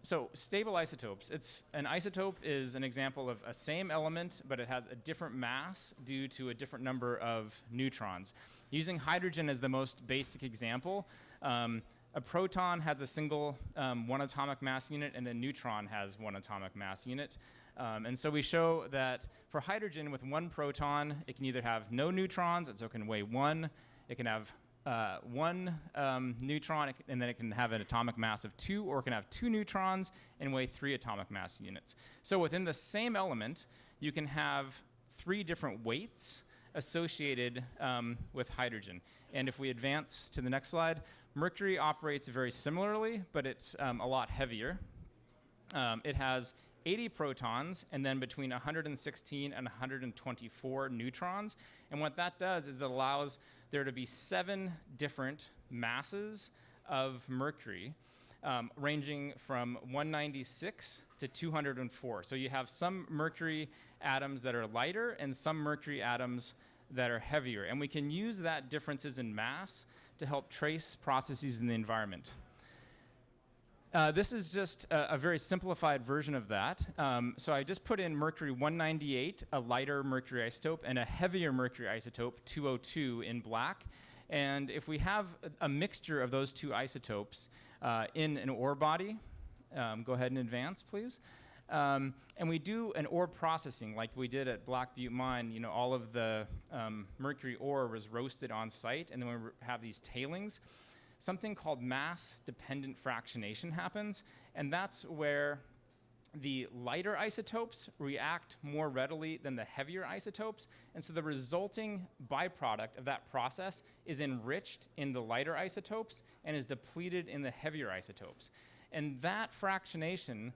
So stable isotopes, an isotope is an example of a same element, but it has a different mass due to a different number of neutrons. Using hydrogen as the most basic example, a proton has a single one atomic mass unit, and a neutron has one atomic mass unit. And so we show that for hydrogen with one proton, it can either have no neutrons, and so it can weigh 1, it can have one neutron, and then it can have an atomic mass of 2, or it can have 2 neutrons and weigh 3 atomic mass units. So within the same element, you can have 3 different weights associated with hydrogen. And if we advance to the next slide, mercury operates very similarly, but it's a lot heavier. It has 80 protons, and then between 116 and 124 neutrons. And what that does is it allows there to be 7 different masses of mercury, ranging from 196 to 204. So you have some mercury atoms that are lighter and some mercury atoms that are heavier. And we can use that differences in mass to help trace processes in the environment. This is just a very simplified version of that. So I just put in mercury 198, a lighter mercury isotope, and a heavier mercury isotope, 202, in black. And if we have a mixture of those 2 isotopes in an ore body, go ahead and advance, please. And we do an ore processing like we did at Black Butte Mine. All of the mercury ore was roasted on site, and then we have these tailings. Something called mass-dependent fractionation happens, and that's where the lighter isotopes react more readily than the heavier isotopes, and so the resulting byproduct of that process is enriched in the lighter isotopes and is depleted in the heavier isotopes. And that fractionation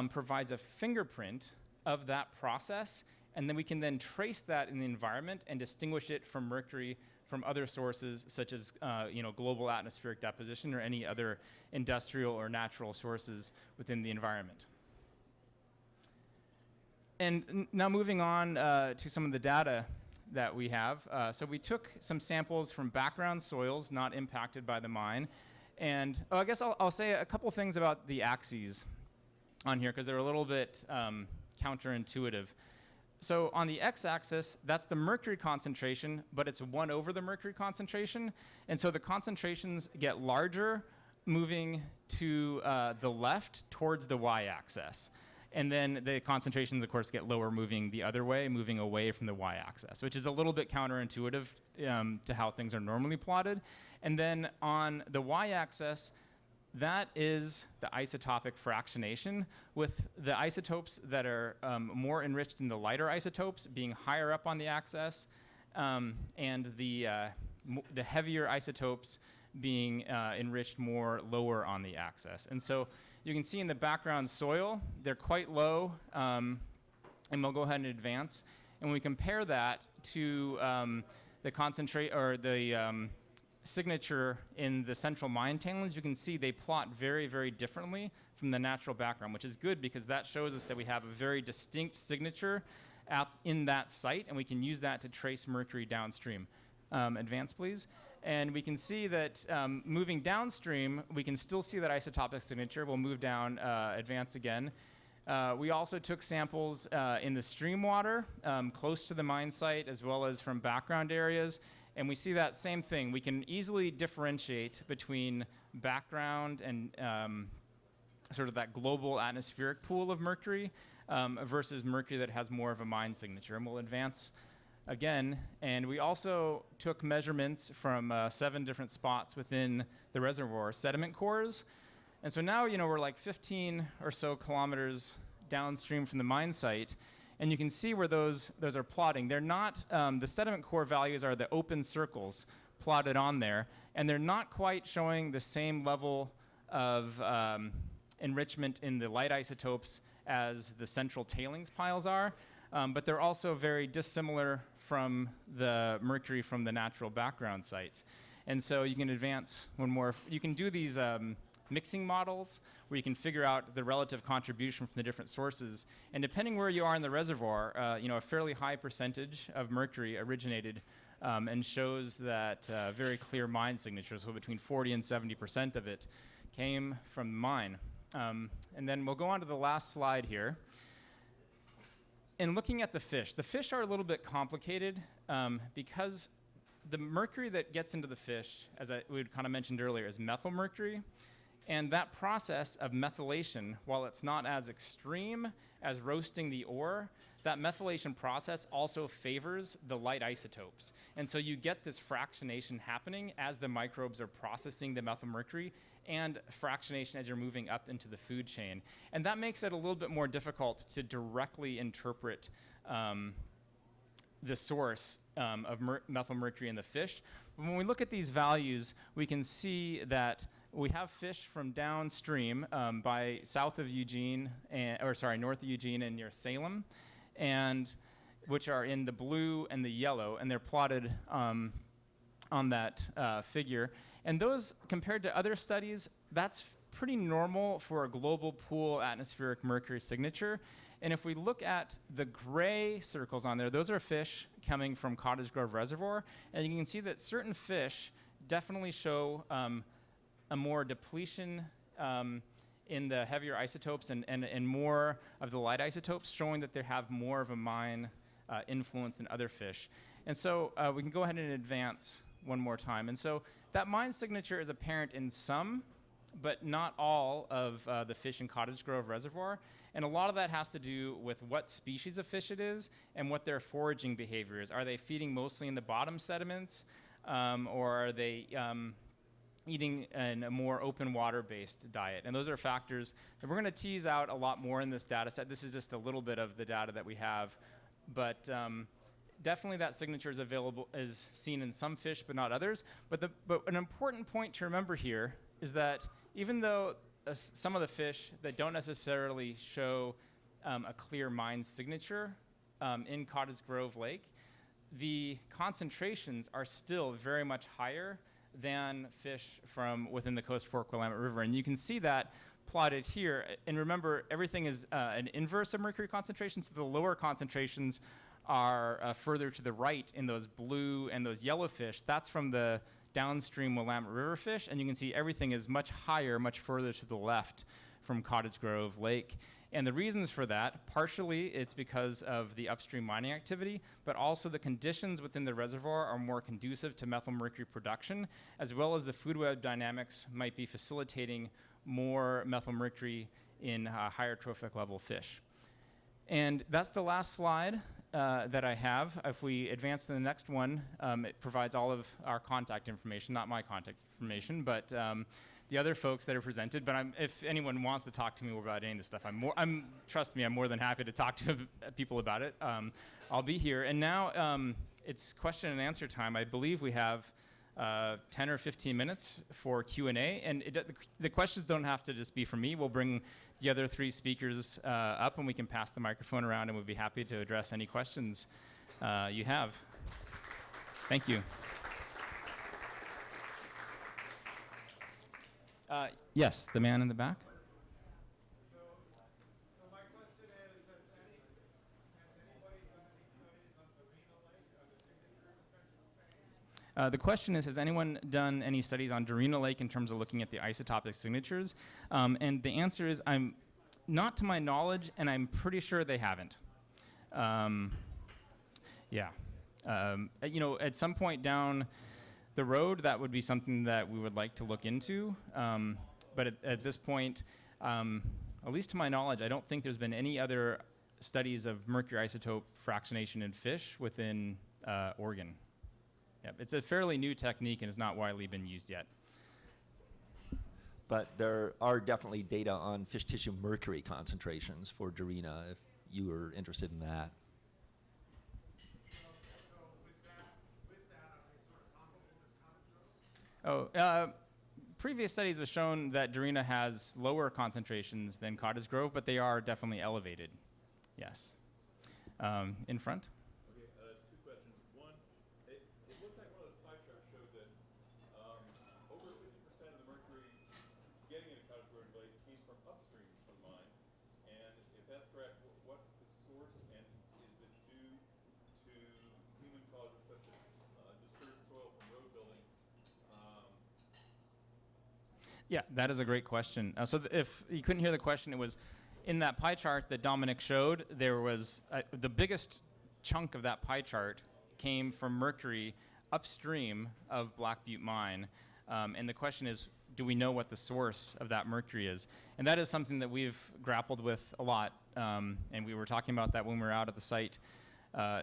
provides a fingerprint of that process, and then we can then trace that in the environment and distinguish it from mercury from other sources, such as global atmospheric deposition or any other industrial or natural sources within the environment. And now moving on to some of the data that we have. So we took some samples from background soils not impacted by the mine. And I guess I'll say a couple things about the axes on here, because they're a little bit counterintuitive. So on the x-axis, that's the mercury concentration, but it's 1 over the mercury concentration. And so the concentrations get larger moving to the left towards the y-axis. And then the concentrations, of course, get lower moving the other way, moving away from the y-axis, which is a little bit counterintuitive to how things are normally plotted. And then on the y-axis, that is the isotopic fractionation, with the isotopes that are more enriched in the lighter isotopes being higher up on the axis, and the heavier isotopes being enriched more lower on the axis. And so you can see in the background soil, they're quite low, and we'll go ahead and advance. And when we compare that to the concentrate or the signature in the central mine tailings, you can see they plot very, very differently from the natural background, which is good because that shows us that we have a very distinct signature in that site, and we can use that to trace mercury downstream. Advance, please. And we can see that moving downstream, we can still see that isotopic signature. We'll move down, advance again. We also took samples in the stream water close to the mine site, as well as from background areas. And we see that same thing. We can easily differentiate between background and sort of that global atmospheric pool of mercury versus mercury that has more of a mine signature. And we'll advance again. And we also took measurements from 7 different spots within the reservoir sediment cores. And so now, we're like 15 or so kilometers downstream from the mine site. And you can see where those are plotting. They're not, the sediment core values are the open circles plotted on there, and they're not quite showing the same level of enrichment in the light isotopes as the central tailings piles are, but they're also very dissimilar from the mercury from the natural background sites. And so you can advance one more. You can do these mixing models where you can figure out the relative contribution from the different sources. And depending where you are in the reservoir, a fairly high percentage of mercury originated and shows that very clear mine signature. So between 40 and 70% of it came from the mine. And then we'll go on to the last slide here. In looking at the fish are a little bit complicated because the mercury that gets into the fish, as we kind of mentioned earlier, is methylmercury. And that process of methylation, while it's not as extreme as roasting the ore, that methylation process also favors the light isotopes. And so you get this fractionation happening as the microbes are processing the methylmercury, and fractionation as you're moving up into the food chain. And that makes it a little bit more difficult to directly interpret the source of methylmercury in the fish. But when we look at these values, we can see that we have fish from downstream by north of Eugene and near Salem, and which are in the blue and the yellow, and they're plotted on that figure. And those, compared to other studies, that's pretty normal for a global pool atmospheric mercury signature. And if we look at the gray circles on there, those are fish coming from Cottage Grove Reservoir. And you can see that certain fish definitely show a more depletion in the heavier isotopes and more of the light isotopes, showing that they have more of a mine influence than other fish. And so we can go ahead and advance one more time. And so that mine signature is apparent in some, but not all of the fish in Cottage Grove Reservoir. And a lot of that has to do with what species of fish it is and what their foraging behavior is. Are they feeding mostly in the bottom sediments, or are they eating in a more open water-based diet? And those are factors that we're going to tease out a lot more in this data set. This is just a little bit of the data that we have. But definitely that signature is seen in some fish, but not others. But an important point to remember here is that even though some of the fish that don't necessarily show a clear mine signature in Cottage Grove Lake, the concentrations are still very much higher than fish from within the Coast Fork Willamette River. And you can see that plotted here. And remember, everything is an inverse of mercury concentrations. So the lower concentrations are further to the right in those blue and those yellow fish. That's from the downstream Willamette River fish. And you can see everything is much higher, much further to the left from Cottage Grove Lake. And the reasons for that, partially it's because of the upstream mining activity, but also the conditions within the reservoir are more conducive to methylmercury production, as well as the food web dynamics might be facilitating more methylmercury in higher trophic level fish. And that's the last slide that I have. If we advance to the next one, it provides all of our contact information, not my contact information, but the other folks that are presented. But if anyone wants to talk to me about any of this stuff, trust me, I'm more than happy to talk to people about it. I'll be here. And now it's question and answer time. I believe we have 10 or 15 minutes for Q&A. And the questions don't have to just be from me. We'll bring the other three speakers up, and we can pass the microphone around, and we'd be happy to address any questions you have. Thank you. Yes, the man in the back. So my question is, has anybody done any studies on Dorina Lake, the signature potential? The question is, has anyone done any studies on Dorina Lake in terms of looking at the isotopic signatures? And the answer is, I'm not to my knowledge, and I'm pretty sure they haven't. At some point down the road, that would be something that we would like to look into. But at this point, at least to my knowledge, I don't think there's been any other studies of mercury isotope fractionation in fish within Oregon. Yep. It's a fairly new technique and has not widely been used yet. But there are definitely data on fish tissue mercury concentrations for Dorina. If you were interested in that. Previous studies have shown that Darina has lower concentrations than Cottage Grove, but they are definitely elevated. Yes. In front? Okay, two questions. One, it looked like one of those pie charts showed that over 50% of the mercury getting into Cottage Grove Lake came from upstream from the mine. And if that's correct, what's the source, and is it due to human causes such as disturbed soil from road building? Yeah, that is a great question. If you couldn't hear the question, it was in that pie chart that Dominic showed, there was the biggest chunk of that pie chart came from mercury upstream of Black Butte Mine. And the question is, do we know what the source of that mercury is? And that is something that we've grappled with a lot. And we were talking about that when we were out at the site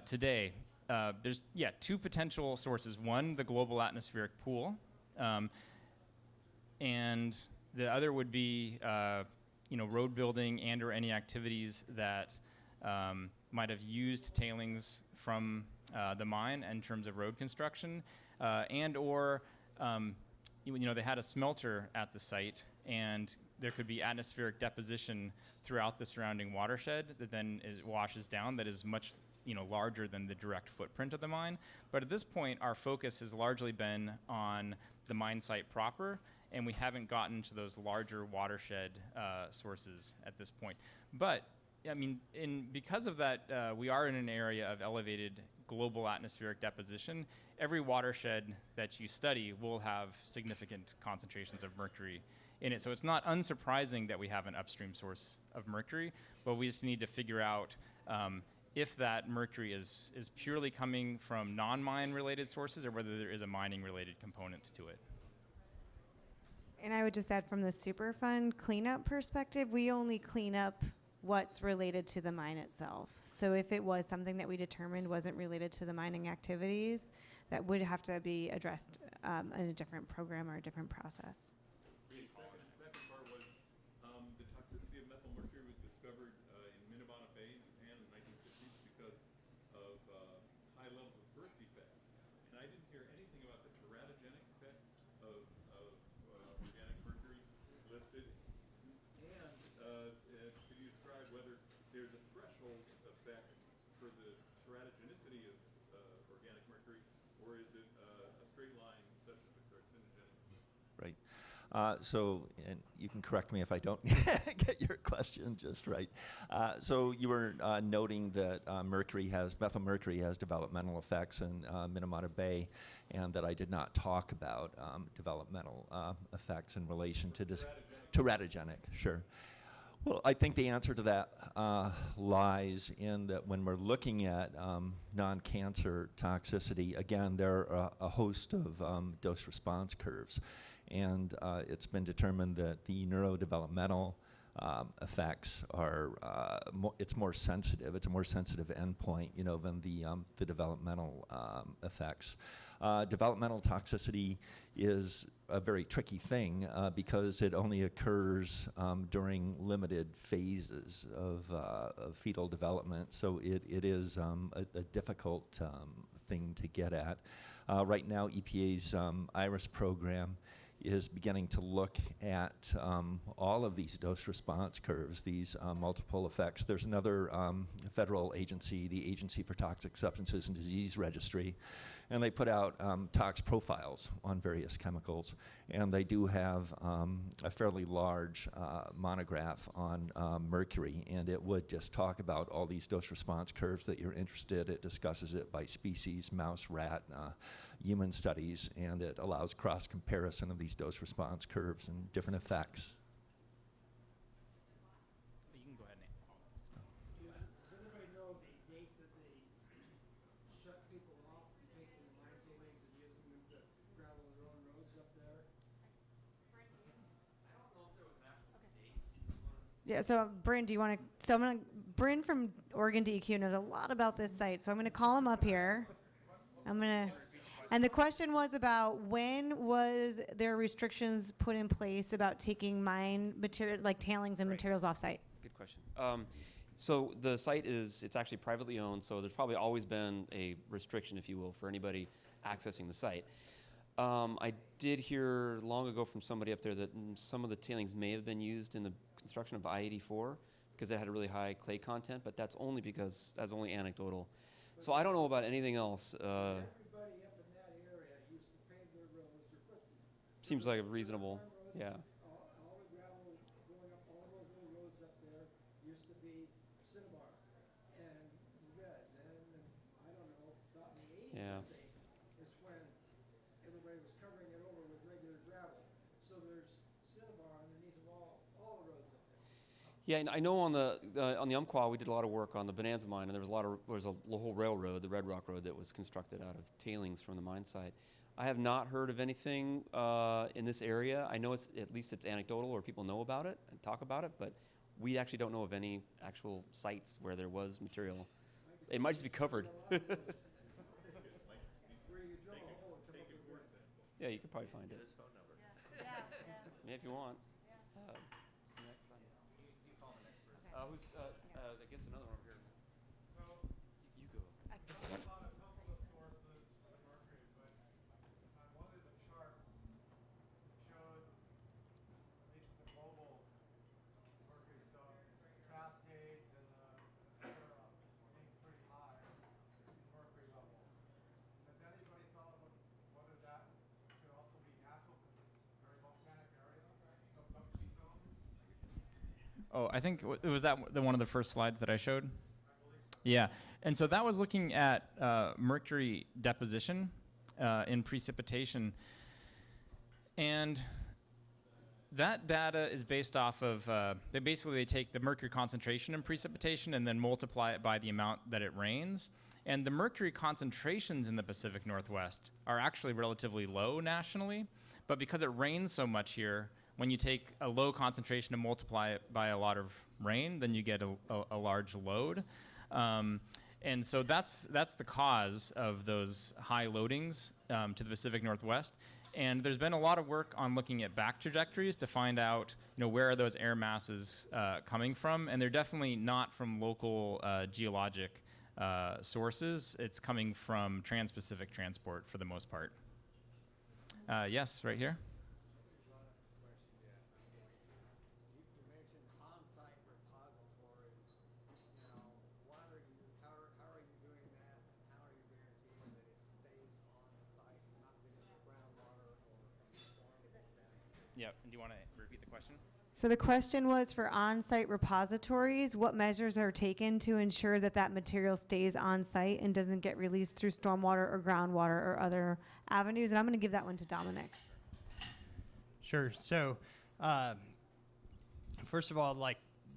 today. There's, two potential sources. One, the global atmospheric pool. And the other would be, road building and or any activities that might have used tailings from the mine in terms of road construction, and or, they had a smelter at the site, and there could be atmospheric deposition throughout the surrounding watershed that then washes down that is much larger than the direct footprint of the mine. But at this point, our focus has largely been on the mine site proper, and we haven't gotten to those larger watershed sources at this point. But, because of that, we are in an area of elevated global atmospheric deposition. Every watershed that you study will have significant concentrations of mercury in it. So it's not unsurprising that we have an upstream source of mercury, but we just need to figure out if that mercury is purely coming from non-mine related sources or whether there is a mining related component to it. And I would just add, from the Superfund cleanup perspective, we only clean up what's related to the mine itself. So if it was something that we determined wasn't related to the mining activities, that would have to be addressed in a different program or a different process. The second part was the toxicity of methyl mercury was discovered in Minabana Bay in Japan in the 1950s because of high levels of birth defects. And I didn't hear anything about the teratogenic effects of organic mercury listed. And could you describe whether there's a threshold effect for the teratogenicity of organic mercury, or is it a straight line such as the carcinogenic? Right. And you can correct me if I don't get your question just right. So you were noting that methyl mercury has developmental effects in Minamata Bay, and that I did not talk about developmental effects in relation to this. Teratogenic, sure. Well, I think the answer to that lies in that when we're looking at non-cancer toxicity, again, there are a host of dose-response curves. And it's been determined that the neurodevelopmental effects are, it's more sensitive. It's a more sensitive endpoint, than the developmental effects. Developmental toxicity is a very tricky thing because it only occurs during limited phases of fetal development. So it is a difficult thing to get at. Right now, EPA's IRIS program is beginning to look at all of these dose-response curves, these multiple effects. There's another federal agency, the Agency for Toxic Substances and Disease Registry, and they put out tox profiles on various chemicals. And they do have a fairly large monograph on mercury, and it would just talk about all these dose-response curves that you're interested. It discusses it by species, mouse, rat, human studies, and it allows cross-comparison of these dose-response curves and different effects. You can go ahead, Nate. Does anybody know the date that they shut people off from taking the mine tailings and using them to gravel their own roads up there? I don't know if there was an actual date. Yeah, so Bryn, Bryn from Oregon DEQ knows a lot about this site, so I'm gonna call him up here. And the question was about when was there restrictions put in place about taking mine material, like tailings and materials off site? Good question. So the site it's actually privately owned, so there's probably always been a restriction, if you will, for anybody accessing the site. I did hear long ago from somebody up there that some of the tailings may have been used in the construction of I-84 because it had a really high clay content, but that's only anecdotal. So I don't know about anything else. Everybody up in that area used to pave their roads or put. Seems like a reasonable, yeah. All the gravel going up, all those little roads up there used to be cinnabar and red. And I don't know, about in the 80s, Yeah. I think, is when everybody was covering it over with regular gravel. So there's cinnabar underneath of all the roads up there. Yeah, and I know on the Umpqua we did a lot of work on the Bonanza mine, and there was a whole railroad, the Red Rock Road, that was constructed out of tailings from the mine site. I have not heard of anything in this area. I know at least it's anecdotal, or people know about it and talk about it, but we actually don't know of any actual sites where there was material. It might just be covered. Where you drill a hole and come up with water. Yeah, you could probably find it. His phone number. Yeah, if you want. Who's? I guess another one over here. So You go. talked about a couple of sources for the mercury, but on one of the charts showed, at least with the global mercury stuff, Cascades and Sierra being pretty high in mercury level. Has anybody thought of whether that could also be natural because it's a very volcanic area, subduction zones? Oh, I think was that one of the first slides that I showed? Yeah, and so that was looking at mercury deposition in precipitation, and that data is based off of they take the mercury concentration in precipitation and then multiply it by the amount that it rains. And the mercury concentrations in the Pacific Northwest are actually relatively low nationally, but because it rains so much here, when you take a low concentration and multiply it by a lot of rain, then you get a large load. And so that's the cause of those high loadings to the Pacific Northwest. And there's been a lot of work on looking at back trajectories to find out, where are those air masses coming from. And they're definitely not from local geologic sources. It's coming from trans-Pacific transport for the most part. Yes, right here. You mentioned on-site repositories. How are you doing that? And how are you guaranteeing that it stays on-site, not because of groundwater or from the storm? Yeah. Do you want to repeat the question? So the question was for on-site repositories, what measures are taken to ensure that that material stays on-site and doesn't get released through stormwater or groundwater or other avenues? And I'm going to give that one to Dominic. Sure. So, first of all,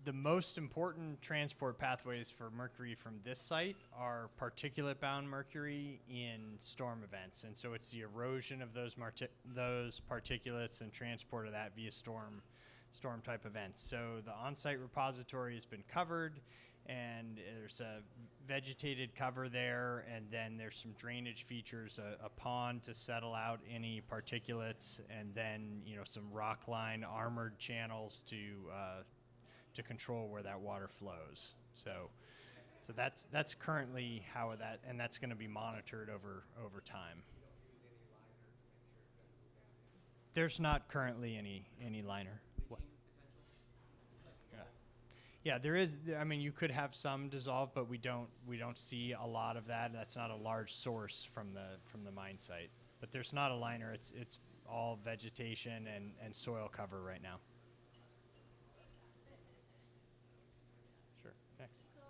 the most important transport pathways for mercury from this site are particulate-bound mercury in storm events, and so it's the erosion of those particulates and transport of that via storm type events. So the on-site repository has been covered, and there's a vegetated cover there, and then there's some drainage features, a pond to settle out any particulates, and then some rock line armored channels to control where that water flows. So that's currently how and that's going to be monitored over time. There's not currently any liner. Yeah, there is. I mean, you could have some dissolve, but we don't see a lot of that. That's not a large source from the mine site. But there's not a liner. It's all vegetation and soil cover right now. Sure. Next. So,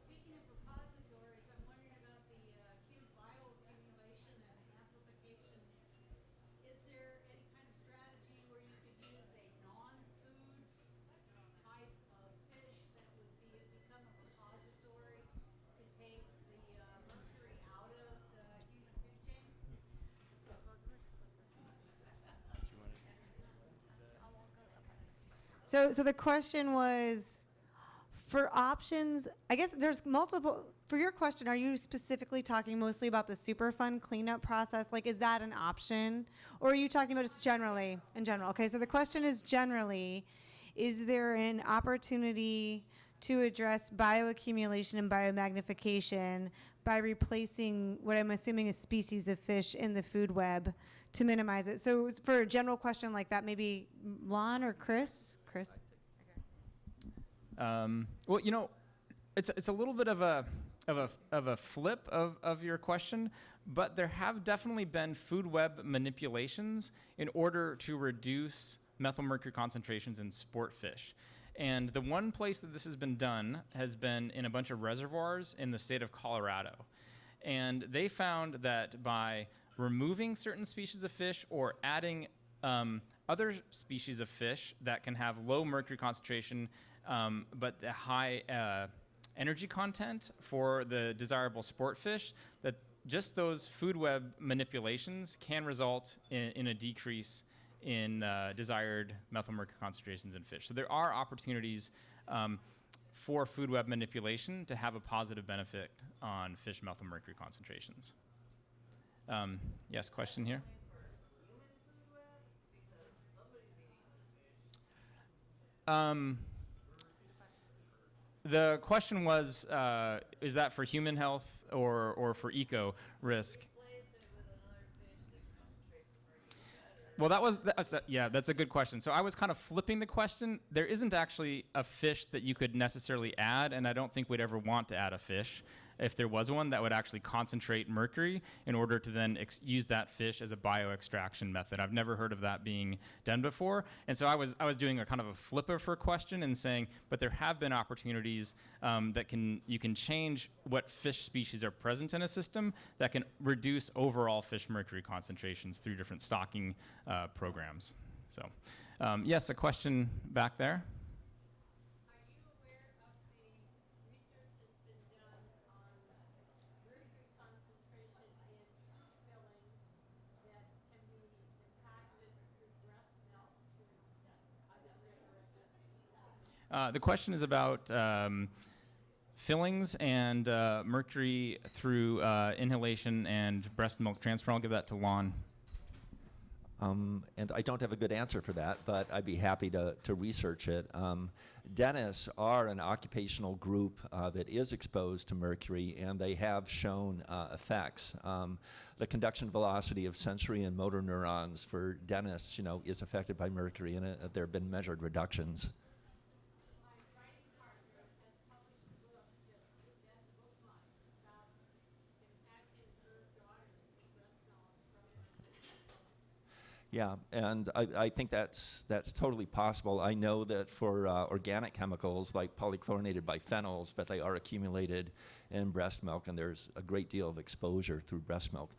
speaking of repositories, I'm wondering about the bioaccumulation and amplification. Is there any kind of strategy where you could use a non-foods type of fish that would become a repository to take the mercury out of the human food chain? So the question was, for options, I guess there's multiple. For your question, are you specifically talking mostly about the Superfund cleanup process? Is that an option? Or are you talking about just generally, in general? Okay, so the question is generally, is there an opportunity to address bioaccumulation and biomagnification by replacing what I'm assuming is species of fish in the food web to minimize it. So for a general question like that, maybe Lon or Chris? Chris? Well, you know, it's a little bit of a flip of your question, but there have definitely been food web manipulations in order to reduce methylmercury concentrations in sport fish. And the one place that this has been done has been in a bunch of reservoirs in the state of Colorado. And they found that by removing certain species of fish or adding other species of fish that can have low mercury concentration but the high energy content for the desirable sport fish, that just those food web manipulations can result in a decrease in desired methylmercury concentrations in fish. So there are opportunities for food web manipulation to have a positive benefit on fish methylmercury concentrations. Yes, question here? The question was, is that for human health or for eco risk? Well, that's a good question. So I was kind of flipping the question. There isn't actually a fish that you could necessarily add, and I don't think we'd ever want to add a fish. If there was one that would actually concentrate mercury in order to then use that fish as a bioextraction method. I've never heard of that being done before. And so I was doing a kind of a flipper for question and saying, but there have been opportunities that you can change what fish species are present in a system that can reduce overall fish mercury concentrations through different stocking programs. So yes, a question back there. The question is about fillings and mercury through inhalation and breast milk transfer. I'll give that to Lon. And I don't have a good answer for that, but I'd be happy to research it. Dentists are an occupational group that is exposed to mercury, and they have shown effects. The conduction velocity of sensory and motor neurons for dentists, is affected by mercury, and there have been measured reductions. Yeah, and I think that's totally possible. I know that for organic chemicals like polychlorinated biphenyls, that they are accumulated in breast milk, and there's a great deal of exposure through breast milk.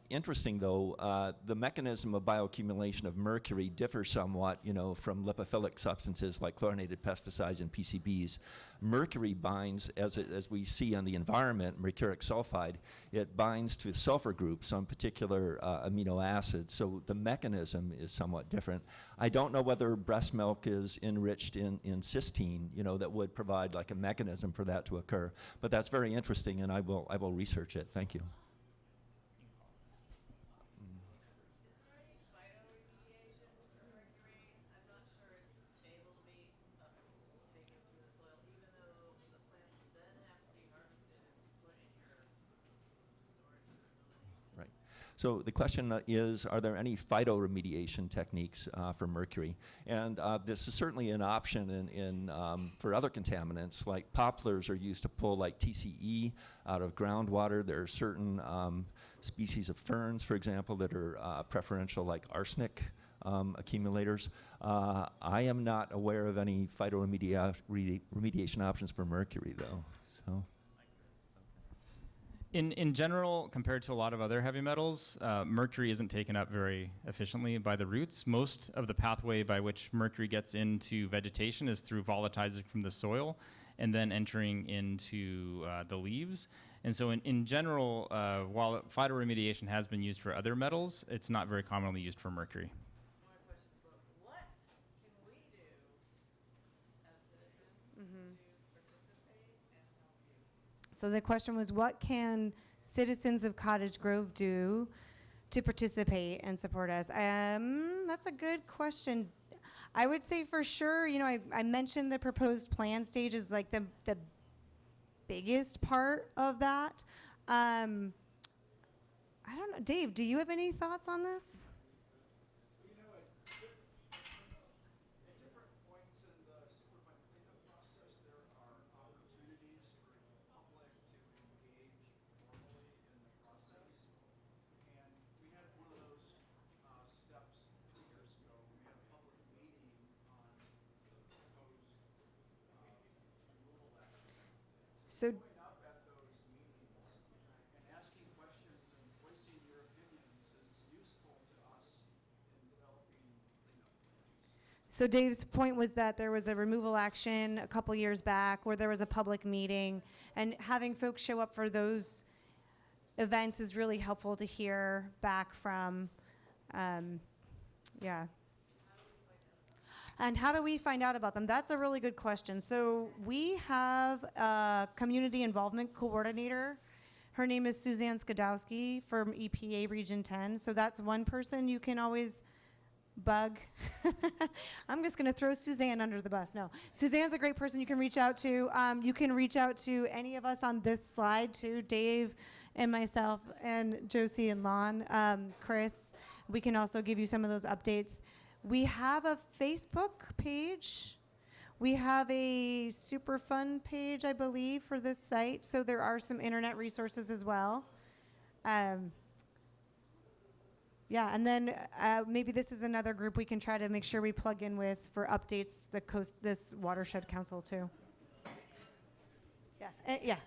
Interesting, though, the mechanism of bioaccumulation of mercury differs somewhat, from lipophilic substances like chlorinated pesticides and PCBs. Mercury binds, as we see on the environment, mercuric sulfide, it binds to sulfur groups on particular amino acids, so the mechanism is somewhat different. I don't know whether breast milk is enriched in cysteine, that would provide like a mechanism for that to occur, but that's very interesting, and I will research it. Thank you. So the question is, are there any phytoremediation techniques for mercury? And this is certainly an option for other contaminants, like poplars are used to pull like TCE out of groundwater. There are certain species of ferns, for example, that are preferential, like arsenic accumulators. I am not aware of any phytoremediation options for mercury, though. So. In general, compared to a lot of other heavy metals, mercury isn't taken up very efficiently by the roots. Most of the pathway by which mercury gets into vegetation is through volatilizing from the soil and then entering into the leaves. And so in general, while phytoremediation has been used for other metals, it's not very commonly used for mercury. So the question was, what can citizens of Cottage Grove do to participate and support us? That's a good question. I would say for sure, I mentioned the proposed plan stage is like the biggest part of that. I don't know, Dave, do you have any thoughts on this? At different points in the Superfund cleanup process, there are opportunities for the public to engage formally in the process. And we had one of those steps 2 years ago. We had a public meeting on the proposed removal action. So Showing up at those meetings and asking questions and voicing your opinions is useful to us in developing cleanup plans. So Dave's point was that there was a removal action a couple years back where there was a public meeting, and having folks show up for those events is really helpful to hear back from, yeah. And how do we find out about them? That's a really good question. So we have a community involvement coordinator. Her name is Suzanne Skadowski from EPA Region 10. So that's one person you can always bug. I'm just going to throw Suzanne under the bus. No, Suzanne's a great person you can reach out to. You can reach out to any of us on this slide too, Dave and myself and Josie and Lon, Chris. We can also give you some of those updates. We have a Facebook page. We have a Superfund page, I believe, for this site. So there are some internet resources as well. Yeah, and then maybe this is another group we can try to make sure we plug in with for updates, this Watershed Council too. Yes, yeah.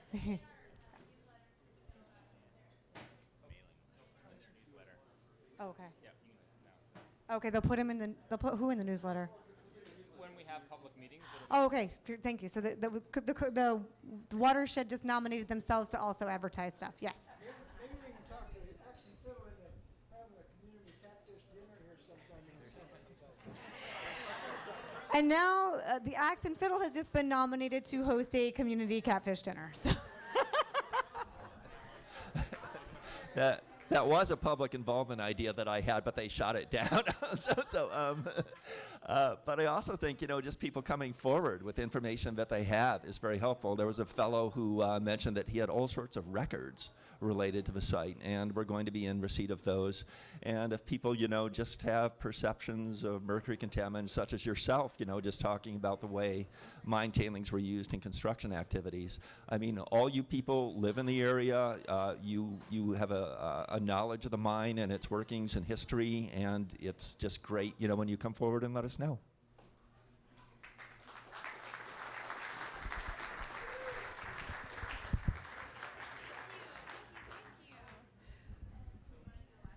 Oh, okay. Okay, they'll put him in they'll put who in the newsletter? When we have public meetings, Oh, okay, thank you. So the Watershed just nominated themselves to also advertise stuff, yes. Maybe we can talk to Axe and Fiddle and have a community catfish dinner here sometime in the summer. And now the Axe and Fiddle has just been nominated to host a community catfish dinner. So That was a public involvement idea that I had, but they shot it down. But I also think, just people coming forward with information that they have is very helpful. There was a fellow who mentioned that he had all sorts of records related to the site, and we're going to be in receipt of those. And if people, just have perceptions of mercury contaminants, such as yourself, just talking about the way mine tailings were used in construction activities. I mean, all you people live in the area. You have a knowledge of the mine and its workings and history, and it's just great, when you come forward and let us know.